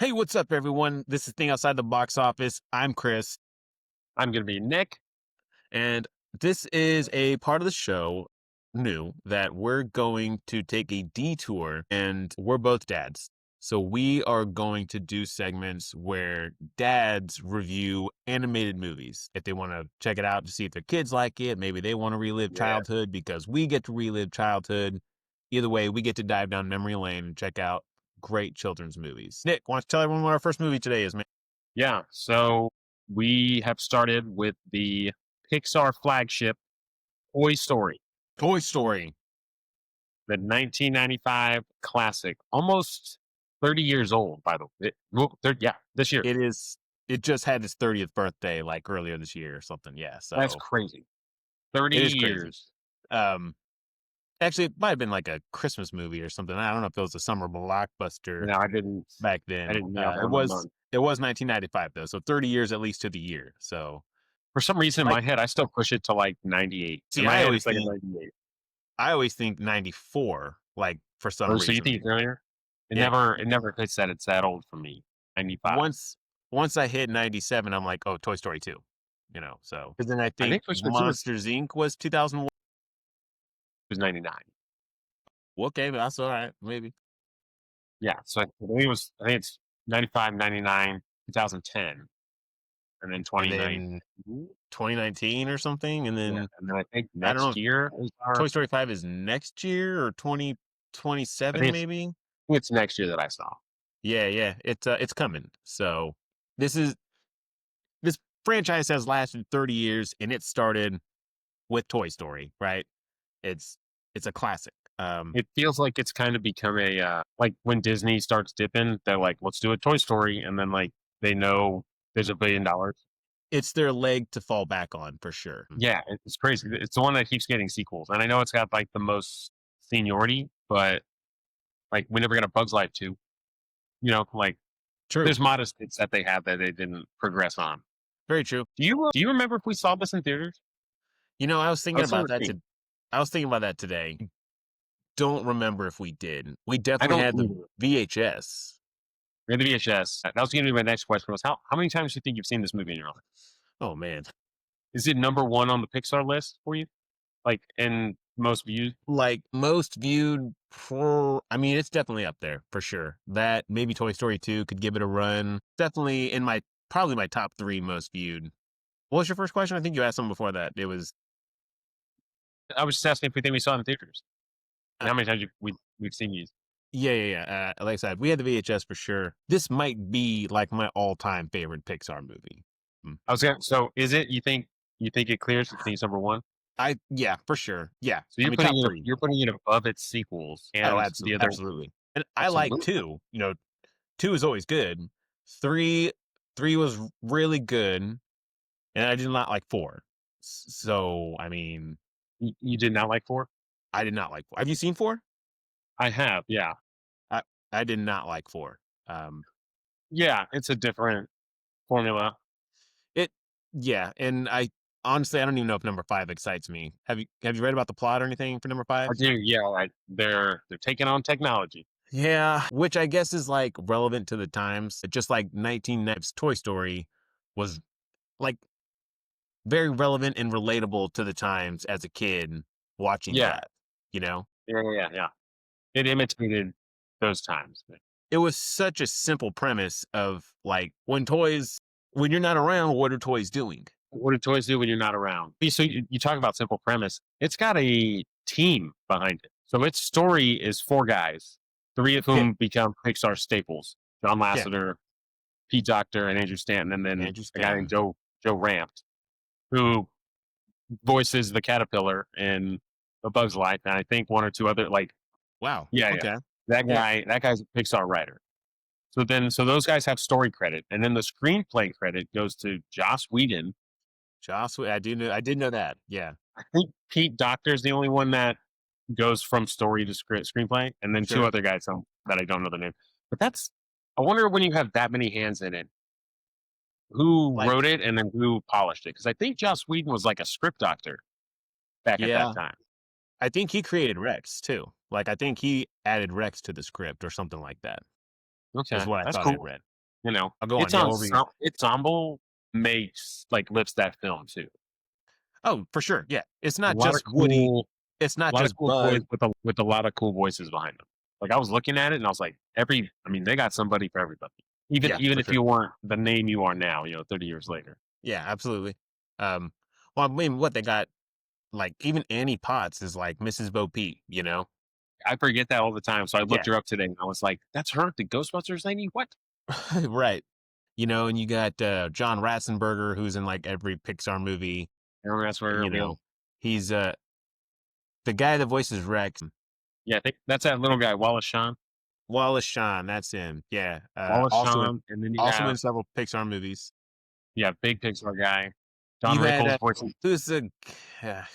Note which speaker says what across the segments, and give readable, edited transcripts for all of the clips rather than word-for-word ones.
Speaker 1: Hey, what's up, everyone? This is Thing Outside the Box Office. I'm Chris,
Speaker 2: I'm going to be Nick.
Speaker 1: and this is a part of the show new that we're going to take a detour, and we're both dads. So we are going to do segments where dads review animated movies. If they want to check it out to see if their kids like it, maybe they want to relive
Speaker 2: Yeah.
Speaker 1: childhood because we get to relive childhood. Either way, we get to dive down memory lane and check out great children's movies. Nick, why don't you tell everyone what our first movie today is, man?
Speaker 2: Yeah. So we have started with the Pixar flagship Toy Story,
Speaker 1: Toy Story.
Speaker 2: the 1995 classic, almost 30 years old, by the way. Well, yeah, this year.
Speaker 1: It is. It just had its 30th birthday, like earlier this year or something. Yeah,
Speaker 2: That's
Speaker 1: so
Speaker 2: crazy. 30
Speaker 1: it is crazy.
Speaker 2: years.
Speaker 1: Um, Actually, it might have been like a Christmas movie or something. I don't know if it was a summer blockbuster
Speaker 2: No,
Speaker 1: back
Speaker 2: I
Speaker 1: then.
Speaker 2: didn't nail
Speaker 1: It
Speaker 2: down the
Speaker 1: was.
Speaker 2: month.
Speaker 1: It was 1995 though, so 30 years at least to the year. So,
Speaker 2: For some reason in
Speaker 1: like,
Speaker 2: my head, I still push it to like 98. In
Speaker 1: see,
Speaker 2: my head, it's like a 98.
Speaker 1: I always think 94. Like for some
Speaker 2: Oh, so you think
Speaker 1: reason,
Speaker 2: it's earlier?
Speaker 1: yeah.
Speaker 2: It never hits that it's that old for me. 95.
Speaker 1: Once once I hit 97, I'm like, oh, Toy Story 2. So because then I
Speaker 2: I
Speaker 1: think
Speaker 2: think Toy Story 2
Speaker 1: Monsters Inc. was 2001.
Speaker 2: was 99.
Speaker 1: Okay, but that's all right. Maybe.
Speaker 2: Yeah, so I think it's 95, 99, 2010, and then
Speaker 1: And
Speaker 2: 29.
Speaker 1: then 2019 or something, and
Speaker 2: Yeah,
Speaker 1: then
Speaker 2: and then I think
Speaker 1: I don't know
Speaker 2: next
Speaker 1: if
Speaker 2: year is our
Speaker 1: Toy Story 5 is next year or
Speaker 2: I
Speaker 1: 2027 maybe.
Speaker 2: think it's next year that I saw.
Speaker 1: Yeah, it's coming. So this is this franchise has lasted 30 years, and it started with Toy Story, right? It's it's a classic.
Speaker 2: It feels like it's kind of become like when Disney starts dipping, they're like, "Let's do a Toy Story," and then, like, they know there's $1 billion.
Speaker 1: It's their leg to fall back on for sure.
Speaker 2: Yeah, it's crazy. It's the one that keeps getting sequels, and I know it's got, like, the most seniority, but, like, we never got a Bug's Life 2, like,
Speaker 1: True.
Speaker 2: there's modest hits that they have that they didn't progress on.
Speaker 1: Very true.
Speaker 2: Do you remember if we saw this in theaters?
Speaker 1: I was
Speaker 2: I
Speaker 1: thinking
Speaker 2: was
Speaker 1: about
Speaker 2: trying to
Speaker 1: that
Speaker 2: think.
Speaker 1: I was thinking about that today. Don't remember if we did. We
Speaker 2: I
Speaker 1: definitely
Speaker 2: don't
Speaker 1: had the
Speaker 2: either.
Speaker 1: VHS.
Speaker 2: We had the VHS. That was going to be my next question. Was how many times do you think you've seen this movie in your life?
Speaker 1: Oh man.
Speaker 2: Is it number one on the Pixar list for you? Like in most views?
Speaker 1: Like most viewed I mean, it's definitely up there for sure. That maybe Toy Story 2 could give it a run. Definitely in my probably my top 3 most viewed. What was your first question? I think you asked something before that. It was
Speaker 2: I was just asking if we think we saw it in theaters and
Speaker 1: uh,
Speaker 2: how many times we've seen these.
Speaker 1: yeah. Like I said, we had the VHS for sure. This might be like my all-time favorite Pixar movie. Mm.
Speaker 2: So is it? You think it clears? You think it's number one?
Speaker 1: Yeah, for sure. Yeah.
Speaker 2: So
Speaker 1: I mean, top 3.
Speaker 2: you're putting it above its sequels
Speaker 1: Oh,
Speaker 2: and the
Speaker 1: absolutely,
Speaker 2: other.
Speaker 1: absolutely. And I like
Speaker 2: Absolutely.
Speaker 1: 2. 2 is always good. 3 3 was really good, and I did not like 4. So, I mean,
Speaker 2: You did not like four?
Speaker 1: I did not like 4. Have you seen 4?
Speaker 2: I have. Yeah.
Speaker 1: I I did not like 4. Um,
Speaker 2: Yeah. It's a different formula.
Speaker 1: it yeah, and I honestly I don't even know if number 5 excites me. Have you read about the plot or anything for number
Speaker 2: I
Speaker 1: 5?
Speaker 2: do. Yeah. Like they're taking on technology.
Speaker 1: Yeah, which I guess is like relevant to the times. Just like 1990's Toy Story was like very relevant and relatable to the times as a kid watching
Speaker 2: Yeah.
Speaker 1: that, you know?
Speaker 2: Yeah. It imitated those times.
Speaker 1: It was such a simple premise of like when you're not around, what are toys doing?
Speaker 2: What do toys do when you're not around? So you talk about simple premise. It's got a team behind it. So its story is four guys, three of
Speaker 1: Yeah,
Speaker 2: whom become Pixar staples: John
Speaker 1: yeah.
Speaker 2: Lasseter, Pete Docter, and Andrew Stanton, and then
Speaker 1: Andrew
Speaker 2: a guy named
Speaker 1: Stanton.
Speaker 2: Joe Rampt, who voices the caterpillar in A Bug's Life, and I think one or two other like
Speaker 1: Wow.
Speaker 2: yeah.
Speaker 1: Okay. Yeah.
Speaker 2: That guy's a Pixar writer. So those guys have story credit, and then the screenplay credit goes to Joss Whedon.
Speaker 1: I did know that. Yeah.
Speaker 2: I think Pete Docter is the only one that goes from story to screenplay, and then two
Speaker 1: Sure.
Speaker 2: other guys that I don't know the name. But I wonder when you have that many hands in it, who
Speaker 1: Like,
Speaker 2: wrote it and then who polished it? Because I think Joss Whedon was like a script doctor back at that
Speaker 1: yeah.
Speaker 2: time.
Speaker 1: I think he created Rex too. Like I think he added Rex to the script or something like that. Is
Speaker 2: Okay,
Speaker 1: what I
Speaker 2: that's
Speaker 1: thought I
Speaker 2: cool.
Speaker 1: read.
Speaker 2: You know,
Speaker 1: I'll go on.
Speaker 2: it's
Speaker 1: Yeah, what were you?
Speaker 2: ensemble makes like lifts that film too.
Speaker 1: Oh, for sure. Yeah, it's
Speaker 2: A
Speaker 1: not
Speaker 2: lot of
Speaker 1: just Woody. It's not
Speaker 2: a lot of
Speaker 1: just
Speaker 2: cool toys
Speaker 1: Buzz.
Speaker 2: with a lot of cool voices behind them. Like I was looking at it and I was like, I mean, they got somebody for everybody.
Speaker 1: Yeah,
Speaker 2: Even
Speaker 1: for
Speaker 2: if
Speaker 1: sure.
Speaker 2: you weren't the name you are now, 30 years later.
Speaker 1: Yeah, absolutely. Um, well, I mean, what they got, like, even Annie Potts is like Mrs. Bo Peep, you know?
Speaker 2: I forget that all the time. So I
Speaker 1: Yeah,
Speaker 2: looked her up today and I was like, that's her, the Ghostbusters lady? What?
Speaker 1: right. You know, and you got John Ratzenberger, who's in like every Pixar movie.
Speaker 2: Aaron Rasberger,
Speaker 1: You know, he's the guy that voices Rex.
Speaker 2: yeah, I think that's that little guy, Wallace Shawn.
Speaker 1: Wallace Shawn, that's him. Yeah,
Speaker 2: Wallace Shawn. And then you
Speaker 1: also in
Speaker 2: have,
Speaker 1: several Pixar movies.
Speaker 2: yeah, big Pixar guy. Don
Speaker 1: You had
Speaker 2: Rickles voicing.
Speaker 1: who's the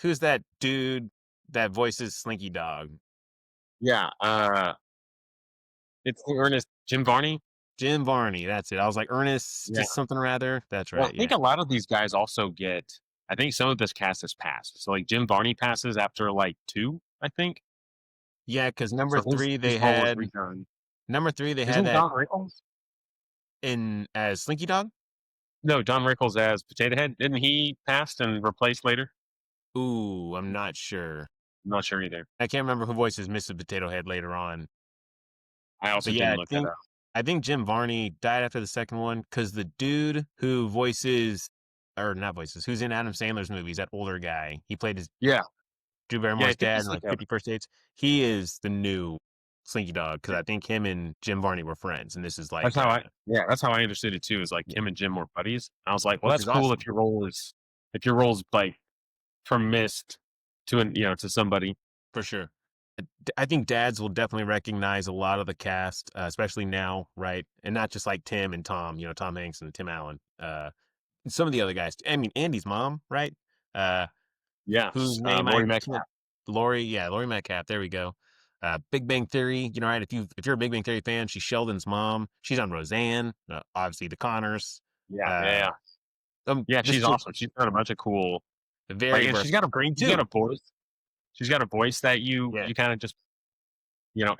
Speaker 1: who's that dude that voices Slinky Dog?
Speaker 2: Yeah, it's Ernest Jim Varney.
Speaker 1: Jim Varney. That's it. I was like Ernest,
Speaker 2: Yeah.
Speaker 1: just something or other. That's
Speaker 2: Well, I
Speaker 1: right.
Speaker 2: think
Speaker 1: Yeah,
Speaker 2: a lot of these guys also get. I think some of this cast has passed. So like Jim Varney passes after like two, I think.
Speaker 1: yeah. Because
Speaker 2: So his role was redone.
Speaker 1: number three they had
Speaker 2: Isn't
Speaker 1: that
Speaker 2: Don Rickles?
Speaker 1: in as Slinky Dog.
Speaker 2: No, Don Rickles as Potato Head. Didn't he pass and replaced later?
Speaker 1: Ooh, I'm not sure.
Speaker 2: I'm not sure either.
Speaker 1: I can't remember who voices Mrs. Potato Head later on.
Speaker 2: I
Speaker 1: But
Speaker 2: also
Speaker 1: yeah,
Speaker 2: didn't look that up.
Speaker 1: I think Jim Varney died after the second one because the dude who voices or not voices, who's in Adam Sandler's movies, that older guy, he played his
Speaker 2: Yeah,
Speaker 1: Drew
Speaker 2: yeah. I
Speaker 1: Barrymore's
Speaker 2: think
Speaker 1: dad
Speaker 2: he's
Speaker 1: in
Speaker 2: like
Speaker 1: like
Speaker 2: a.
Speaker 1: 50 First Dates. He is the new Slinky Dog because I think him and Jim Varney were friends, and this is
Speaker 2: That's
Speaker 1: like,
Speaker 2: how I. Yeah, that's how I understood it too. Is like
Speaker 1: yeah,
Speaker 2: him and Jim were buddies. I was like, well,
Speaker 1: which
Speaker 2: that's
Speaker 1: is
Speaker 2: cool
Speaker 1: awesome
Speaker 2: if your role's like from Mist to to somebody.
Speaker 1: for sure. I think dads will definitely recognize a lot of the cast, especially now, right? And not just like Tim and Tom, Tom Hanks and Tim Allen. Some of the other guys. I mean, Andy's mom, right? Uh,
Speaker 2: Yes,
Speaker 1: whose name I
Speaker 2: Laurie
Speaker 1: can't.
Speaker 2: Metcalf.
Speaker 1: Lori, yeah, Lori Metcalf. There we go. Big Bang Theory, right? If you're a Big Bang Theory fan, she's Sheldon's mom. She's on Roseanne, obviously the Connors.
Speaker 2: Yeah, yeah,
Speaker 1: Uh,
Speaker 2: yeah. Yeah,
Speaker 1: this
Speaker 2: she's
Speaker 1: chick,
Speaker 2: awesome. She's done a bunch of cool like,
Speaker 1: very
Speaker 2: and
Speaker 1: versatile. Green
Speaker 2: she's got
Speaker 1: too.
Speaker 2: a voice. She's got a voice that
Speaker 1: Yeah,
Speaker 2: you kind of just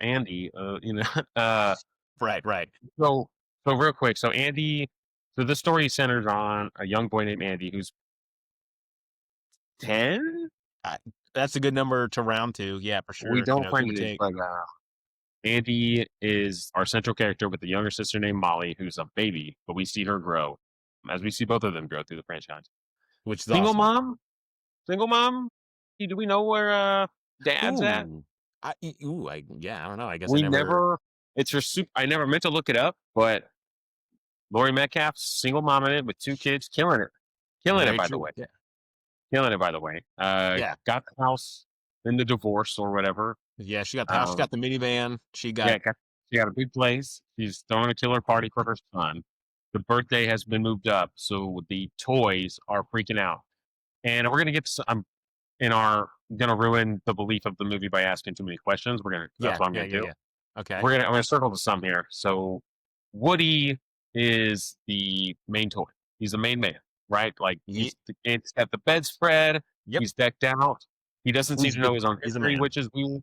Speaker 2: Andy, uh,
Speaker 1: right, right.
Speaker 2: so so real quick, so Andy, so this story centers on a young boy named Andy who's 10.
Speaker 1: I, that's a good number to round to. Yeah, for
Speaker 2: We
Speaker 1: sure.
Speaker 2: don't
Speaker 1: Give
Speaker 2: find
Speaker 1: or
Speaker 2: it is,
Speaker 1: take.
Speaker 2: but Andy is our central character with a younger sister named Molly, who's a baby, but we see her grow as we see both of them grow through the franchise.
Speaker 1: Which is
Speaker 2: Single
Speaker 1: awesome.
Speaker 2: mom, single mom. Do we know where dad's at?
Speaker 1: Ooh, yeah, I don't know. I guess I
Speaker 2: We
Speaker 1: never.
Speaker 2: never. It's her soup. I never meant to look it up, but Lori Metcalf, single mom in it with two kids, killing it
Speaker 1: Very
Speaker 2: by the
Speaker 1: true.
Speaker 2: way,
Speaker 1: Yeah,
Speaker 2: killing it by the way.
Speaker 1: yeah,
Speaker 2: Got the house, then the divorce or whatever.
Speaker 1: yeah. She got the house. She
Speaker 2: Um,
Speaker 1: got the minivan.
Speaker 2: yeah, she got a big place. She's throwing a killer party for her son. The birthday has been moved up, so the toys are freaking out. And we're gonna get. I'm in our gonna ruin the belief of the movie by asking too many questions. We're gonna. That's
Speaker 1: Yeah,
Speaker 2: what I'm
Speaker 1: yeah,
Speaker 2: gonna
Speaker 1: yeah,
Speaker 2: do.
Speaker 1: yeah. Okay.
Speaker 2: I'm gonna circle the sum here. So Woody is the main toy. He's the main man, right? Like it's got the bedspread.
Speaker 1: Yep.
Speaker 2: He's decked out. He doesn't seem
Speaker 1: He's
Speaker 2: to
Speaker 1: the
Speaker 2: know his own
Speaker 1: he's the
Speaker 2: history,
Speaker 1: man.
Speaker 2: which is weird.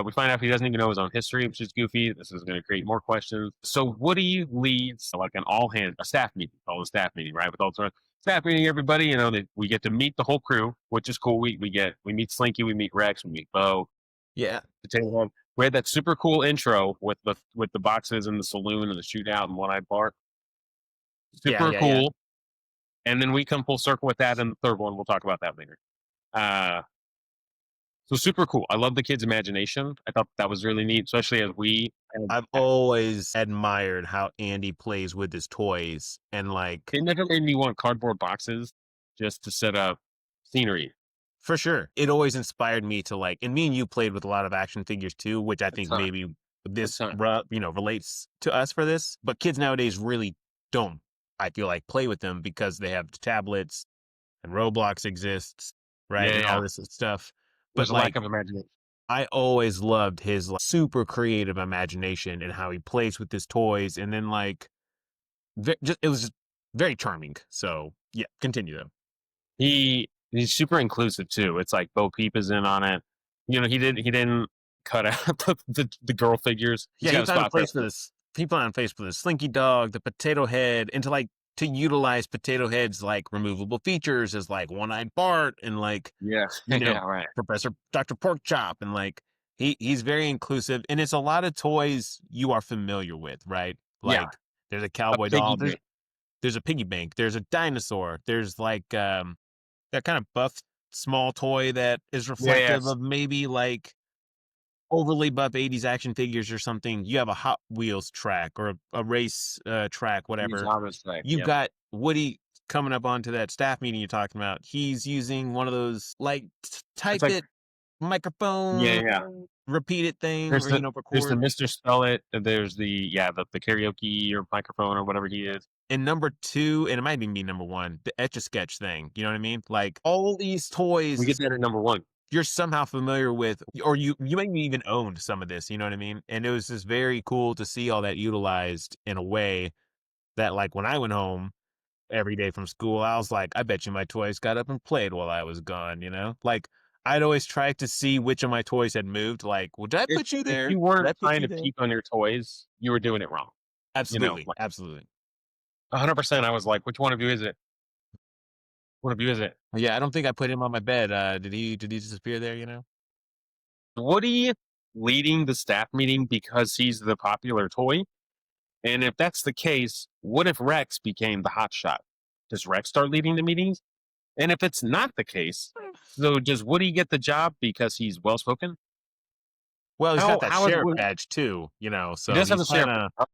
Speaker 2: We find out he doesn't even know his own history, which is goofy. This is going to create more questions. So Woody leads like a staff meeting, called a staff meeting, right? With all the staff meeting, everybody, we get to meet the whole crew, which is cool. We meet Slinky, we meet Rex, we meet Bo,
Speaker 1: Yeah.
Speaker 2: Potato Head. We had that super cool intro with the boxes and the saloon and the shootout and One Eyed Bart.
Speaker 1: Yeah,
Speaker 2: Super
Speaker 1: yeah, yeah.
Speaker 2: cool. And then we come full circle with that in the third one. We'll talk about that later. Uh, so super cool. I love the kids' imagination. I thought that was really neat, especially as we.
Speaker 1: I've always admired how Andy plays with his toys and like
Speaker 2: It never made me want cardboard boxes just to set up scenery.
Speaker 1: for sure. It always inspired me to like and me and you played with a lot of action figures too, which I
Speaker 2: A
Speaker 1: think
Speaker 2: ton,
Speaker 1: maybe
Speaker 2: a
Speaker 1: this
Speaker 2: ton.
Speaker 1: relates to us for this. But kids nowadays really don't, I feel like, play with them because they have tablets and Roblox exists, right?
Speaker 2: Yeah,
Speaker 1: And
Speaker 2: yeah.
Speaker 1: all this stuff. But
Speaker 2: There's a lack
Speaker 1: like
Speaker 2: of imagination.
Speaker 1: I always loved his like, super creative imagination and how he plays with his toys, and then like it was just very charming. So yeah, continue though.
Speaker 2: He's super inclusive too. It's like Bo Peep is in on it. He didn't cut out the girl figures. He's
Speaker 1: Yeah,
Speaker 2: got
Speaker 1: he
Speaker 2: a
Speaker 1: found a
Speaker 2: spot for
Speaker 1: place for this he put on Facebook the Slinky Dog, the Potato Head, and to utilize Potato Head's like removable features as like One-Eyed Bart and like,
Speaker 2: Yeah.
Speaker 1: you know,
Speaker 2: Yeah. Right.
Speaker 1: Professor Dr. Porkchop and like he's very inclusive and it's a lot of toys you are familiar with, right?
Speaker 2: Yeah.
Speaker 1: Like there's a
Speaker 2: A
Speaker 1: cowboy
Speaker 2: piggy
Speaker 1: doll,
Speaker 2: bank.
Speaker 1: there's a piggy bank, there's a dinosaur, there's like that kind of buff small toy that is
Speaker 2: Yeah.
Speaker 1: reflective
Speaker 2: Yes.
Speaker 1: of maybe like overly buff 80s action figures or something. You have a Hot Wheels track or a race track,
Speaker 2: Use
Speaker 1: whatever.
Speaker 2: Harvest Flag.
Speaker 1: You've
Speaker 2: Yep.
Speaker 1: got Woody coming up onto that staff meeting you're talking about. He's using one of those like
Speaker 2: It's
Speaker 1: type
Speaker 2: like
Speaker 1: it microphone,
Speaker 2: yeah, yeah.
Speaker 1: repeat it things
Speaker 2: There's
Speaker 1: where,
Speaker 2: the
Speaker 1: record.
Speaker 2: Mr. Spell It. And there's the karaoke or microphone or whatever he is.
Speaker 1: And number two, and it might even be number one, the Etch a Sketch thing. You know what I mean? Like all these
Speaker 2: We get
Speaker 1: toys
Speaker 2: that at number one.
Speaker 1: you're somehow familiar with, or you maybe even owned some of this. You know what I mean? And it was just very cool to see all that utilized in a way that, like, when I went home every day from school, I was like, I bet you my toys got up and played while I was gone. Like I'd always try to see which of my toys had moved. Like, well, did I
Speaker 2: If
Speaker 1: put you
Speaker 2: if
Speaker 1: there?
Speaker 2: you
Speaker 1: Did
Speaker 2: weren't
Speaker 1: I put
Speaker 2: trying
Speaker 1: you
Speaker 2: to
Speaker 1: there?
Speaker 2: peek on your toys, you were doing it wrong.
Speaker 1: Absolutely,
Speaker 2: Like
Speaker 1: absolutely.
Speaker 2: 100%. I was like, which one of you is it? One of you is it?
Speaker 1: Yeah, I don't think I put him on my bed. Did he disappear there?
Speaker 2: Woody leading the staff meeting because he's the popular toy? And if that's the case, what if Rex became the hot shot? Does Rex start leading the meetings? And if it's not the case, so does Woody get the job because he's well spoken?
Speaker 1: Well, he's got that
Speaker 2: How is
Speaker 1: sheriff
Speaker 2: Woody?
Speaker 1: badge too.
Speaker 2: He
Speaker 1: So
Speaker 2: does have
Speaker 1: he's
Speaker 2: a share.
Speaker 1: kind of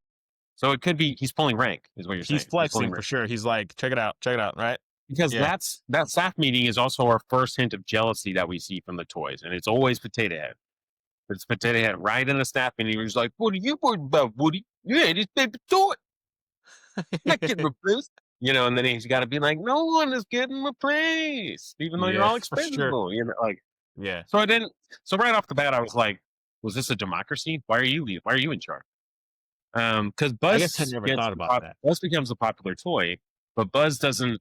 Speaker 2: So it could be he's pulling rank, is what you're
Speaker 1: he's
Speaker 2: saying. He's pulling
Speaker 1: flexing for
Speaker 2: rank.
Speaker 1: sure. He's like, check it out, right?
Speaker 2: Because
Speaker 1: Yeah.
Speaker 2: that staff meeting is also our first hint of jealousy that we see from the toys, and it's always Potato Head. It's Potato Head right in the staff meeting. He's like, "What are you worried about, Woody? Yeah, this baby toy not getting replaced." And then he's got to be like, "No one is getting replaced, even though you're
Speaker 1: Yeah,
Speaker 2: all
Speaker 1: for sure.
Speaker 2: expendable." Like
Speaker 1: Yeah.
Speaker 2: so. I didn't. So right off the bat, I was like, "Was this a democracy? Why are you lead? Why are you in charge?" Because
Speaker 1: I guess I never thought about that.
Speaker 2: Buzz becomes a popular toy, but Buzz doesn't.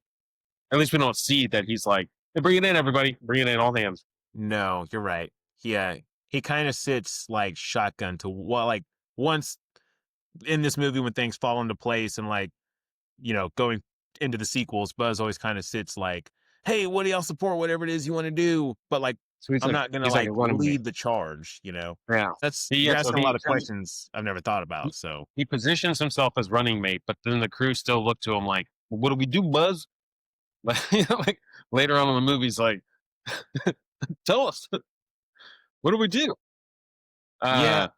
Speaker 2: At least we don't see that he's like, hey, bring it in, everybody. Bring it in, all hands.
Speaker 1: No, you're right. He kind of sits like shotgun to well, like once in this movie when things fall into place and like, going into the sequels, Buzz always kind of sits like, "Hey, what do y'all support? Whatever it is you want to do." But like,
Speaker 2: So
Speaker 1: I'm not gonna
Speaker 2: he's like
Speaker 1: like
Speaker 2: a running mate.
Speaker 1: lead the charge.
Speaker 2: Yeah.
Speaker 1: You're
Speaker 2: So
Speaker 1: asking a lot of questions I've never thought about. So
Speaker 2: he positions himself as running mate, but then the crew still look to him like, well, what do we do, Buzz? Like later on in the movie, he's like, tell us, what do we do?
Speaker 1: yeah,
Speaker 2: Uh,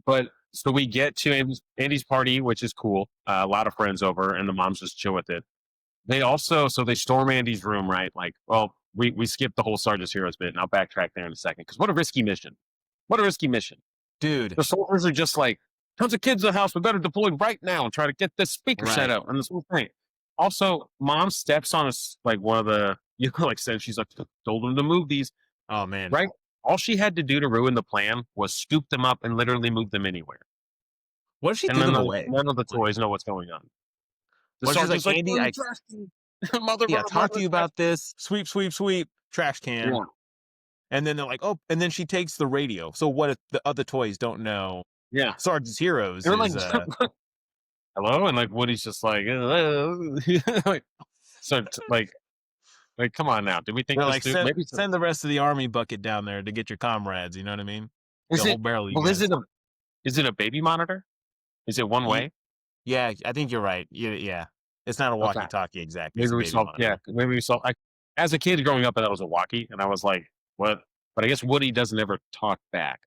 Speaker 2: but so we get to Andy's party, which is cool. A lot of friends over, and the moms just chill with it. They storm Andy's room, right? Like, well, we skipped the whole Sergeant's Heroes bit, and I'll backtrack there in a second. Because what a risky mission. What a risky mission.
Speaker 1: dude.
Speaker 2: The soldiers are just like, tons of kids in the house. We better deploy right now and try to get this speaker set
Speaker 1: Right.
Speaker 2: up and this whole thing. Also, mom steps on like one of the, like said, she's like, told them to move these,
Speaker 1: Oh man.
Speaker 2: right? All she had to do to ruin the plan was scoop them up and literally move them anywhere.
Speaker 1: What if she
Speaker 2: And
Speaker 1: threw
Speaker 2: then
Speaker 1: them away?
Speaker 2: none of the
Speaker 1: Like,
Speaker 2: toys know what's going on. The
Speaker 1: what if she's
Speaker 2: sergeant's
Speaker 1: like,
Speaker 2: like,
Speaker 1: Andy,
Speaker 2: "Oh, trash can. Mother,
Speaker 1: yeah,
Speaker 2: mother,
Speaker 1: talk to
Speaker 2: mother,
Speaker 1: you
Speaker 2: trash."
Speaker 1: about this. Sweep, sweep, sweep. Trash can.
Speaker 2: Yeah.
Speaker 1: And then they're like, oh, and then she takes the radio. So what if the other toys don't know
Speaker 2: Yeah.
Speaker 1: Sergeant's Heroes
Speaker 2: And we're
Speaker 1: is
Speaker 2: like, hello? And like Woody's just like, like so like, come on now. Did we think
Speaker 1: they're
Speaker 2: this
Speaker 1: like,
Speaker 2: dude? Maybe so.
Speaker 1: send the rest of the army bucket down there to get your comrades, you know what I mean? The
Speaker 2: Is
Speaker 1: whole
Speaker 2: it
Speaker 1: barrel of you
Speaker 2: well,
Speaker 1: guys.
Speaker 2: is it a baby monitor? Is it one
Speaker 1: Ye-
Speaker 2: way?
Speaker 1: Yeah, I think you're right. Yeah. It's not a
Speaker 2: Okay.
Speaker 1: walkie-talkie exactly. It's
Speaker 2: Maybe
Speaker 1: a
Speaker 2: we
Speaker 1: baby
Speaker 2: saw
Speaker 1: monitor.
Speaker 2: maybe we saw as a kid growing up that was a walkie, and I was like, what? But I guess Woody doesn't ever talk back.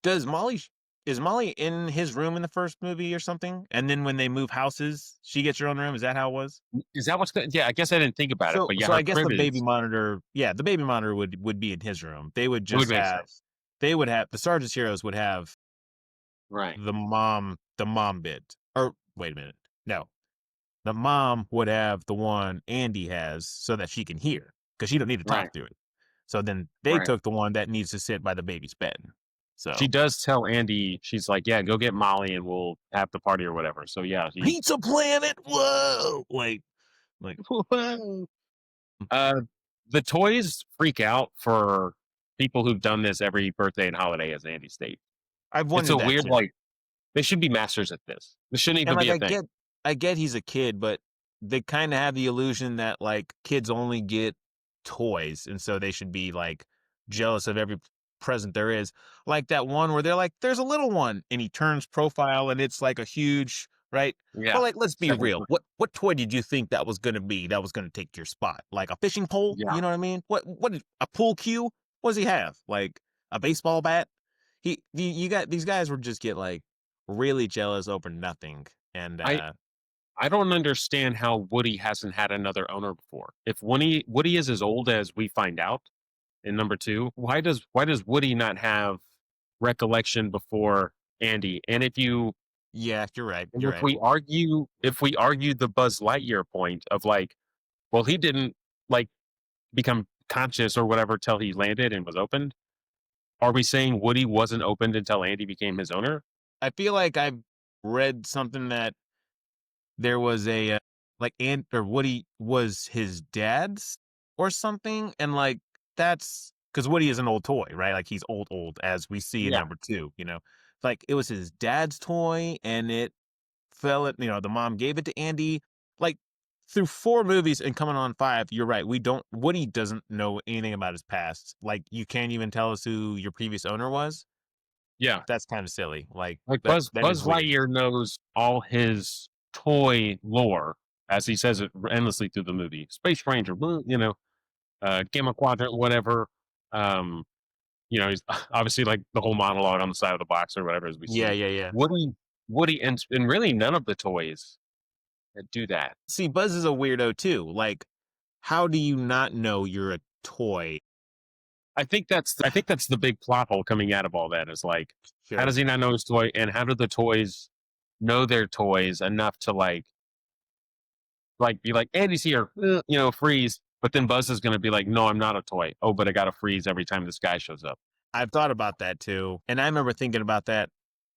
Speaker 1: Is Molly in his room in the first movie or something? And then when they move houses, she gets her own room. Is that how it was?
Speaker 2: Is that what's good? Yeah, I guess I didn't think about it,
Speaker 1: So
Speaker 2: but yeah,
Speaker 1: so
Speaker 2: her
Speaker 1: I guess
Speaker 2: crib
Speaker 1: the baby
Speaker 2: is
Speaker 1: monitor, the baby monitor would be in his room. They would
Speaker 2: it would
Speaker 1: just
Speaker 2: make
Speaker 1: have
Speaker 2: sense.
Speaker 1: the Sergeant's Heroes would have
Speaker 2: Right.
Speaker 1: the mom bit. Or wait a minute. No. The mom would have the one Andy has so that she can hear because she don't need to talk
Speaker 2: Right.
Speaker 1: through it. So then they
Speaker 2: Right.
Speaker 1: took the one that needs to sit by the baby's bed. So
Speaker 2: She does tell Andy, she's like, yeah, go get Molly and we'll have the party or whatever. So yeah,
Speaker 1: Pizza Planet, whoa! Like
Speaker 2: uh the toys freak out for people who've done this every birthday and holiday as Andy State.
Speaker 1: I've
Speaker 2: It's
Speaker 1: wondered
Speaker 2: a
Speaker 1: that
Speaker 2: weird
Speaker 1: too.
Speaker 2: like They should be masters at this. This shouldn't
Speaker 1: And
Speaker 2: even
Speaker 1: like
Speaker 2: be a thing.
Speaker 1: I get he's a kid, but they kind of have the illusion that like kids only get toys, and so they should be like jealous of every present there is. Like that one where they're like, "There's a little one," and he turns profile, and it's like a huge right. But
Speaker 2: Yeah.
Speaker 1: like, let's be
Speaker 2: Seven.
Speaker 1: real. What toy did you think that was gonna be? That was gonna take your spot? Like a fishing pole?
Speaker 2: Yeah.
Speaker 1: You know what I mean? A pool cue? What does he have? Like a baseball bat? You got these guys would just get like really jealous over nothing. And
Speaker 2: I I don't understand how Woody hasn't had another owner before. If Woody is as old as we find out in number 2, why does Woody not have recollection before Andy?
Speaker 1: yeah, you're right.
Speaker 2: And
Speaker 1: You're
Speaker 2: if
Speaker 1: right.
Speaker 2: we argue the Buzz Lightyear point of like, well, he didn't like become conscious or whatever till he landed and was opened. Are we saying Woody wasn't opened until Andy became his owner?
Speaker 1: I feel like I've read something that there was a like Ant or Woody was his dad's or something, and like that's because Woody is an old toy, right? Like he's old as we see in
Speaker 2: Yeah.
Speaker 1: number two. Like it was his dad's toy, and it fell at the mom gave it to Andy. Like through four movies and coming on five, you're right. We don't Woody doesn't know anything about his past. Like you can't even tell us who your previous owner was.
Speaker 2: Yeah.
Speaker 1: That's kind of silly. Like
Speaker 2: Like
Speaker 1: that is
Speaker 2: Buzz
Speaker 1: weird.
Speaker 2: Lightyear knows all his toy lore, as he says it endlessly through the movie. Space Ranger, Gamma Quadrant, whatever. Um, he's obviously like the whole monologue on the side of the box or whatever as we
Speaker 1: Yeah,
Speaker 2: see.
Speaker 1: yeah, yeah.
Speaker 2: Woody and really none of the toys that do that.
Speaker 1: See, Buzz is a weirdo too. Like, how do you not know you're a toy?
Speaker 2: I think that's the big plot hole coming out of all that is like, how does
Speaker 1: Sure.
Speaker 2: he not know his toy, and how do the toys know their toys enough to be like, Andy's here, freeze. But then Buzz is going to be like, no, I'm not a toy. Oh, but I got to freeze every time this guy shows up.
Speaker 1: I've thought about that too. And I remember thinking about that,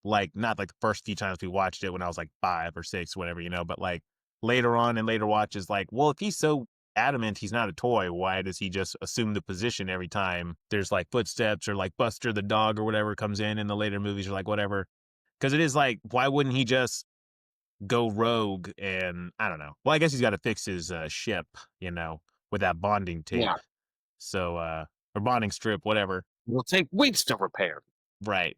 Speaker 1: like, not like the first few times we watched it when I was like 5 or 6, whatever, but like later on and later watches, like, well, if he's so adamant he's not a toy, why does he just assume the position every time there's like footsteps or like Buster the dog or whatever comes in the later movies or like whatever? Because it is like, why wouldn't he just go rogue? And I don't know. Well, I guess he's got to fix his ship, with that bonding
Speaker 2: Yeah.
Speaker 1: tape. So, or bonding strip, whatever.
Speaker 2: It'll take weeks to repair.
Speaker 1: Right.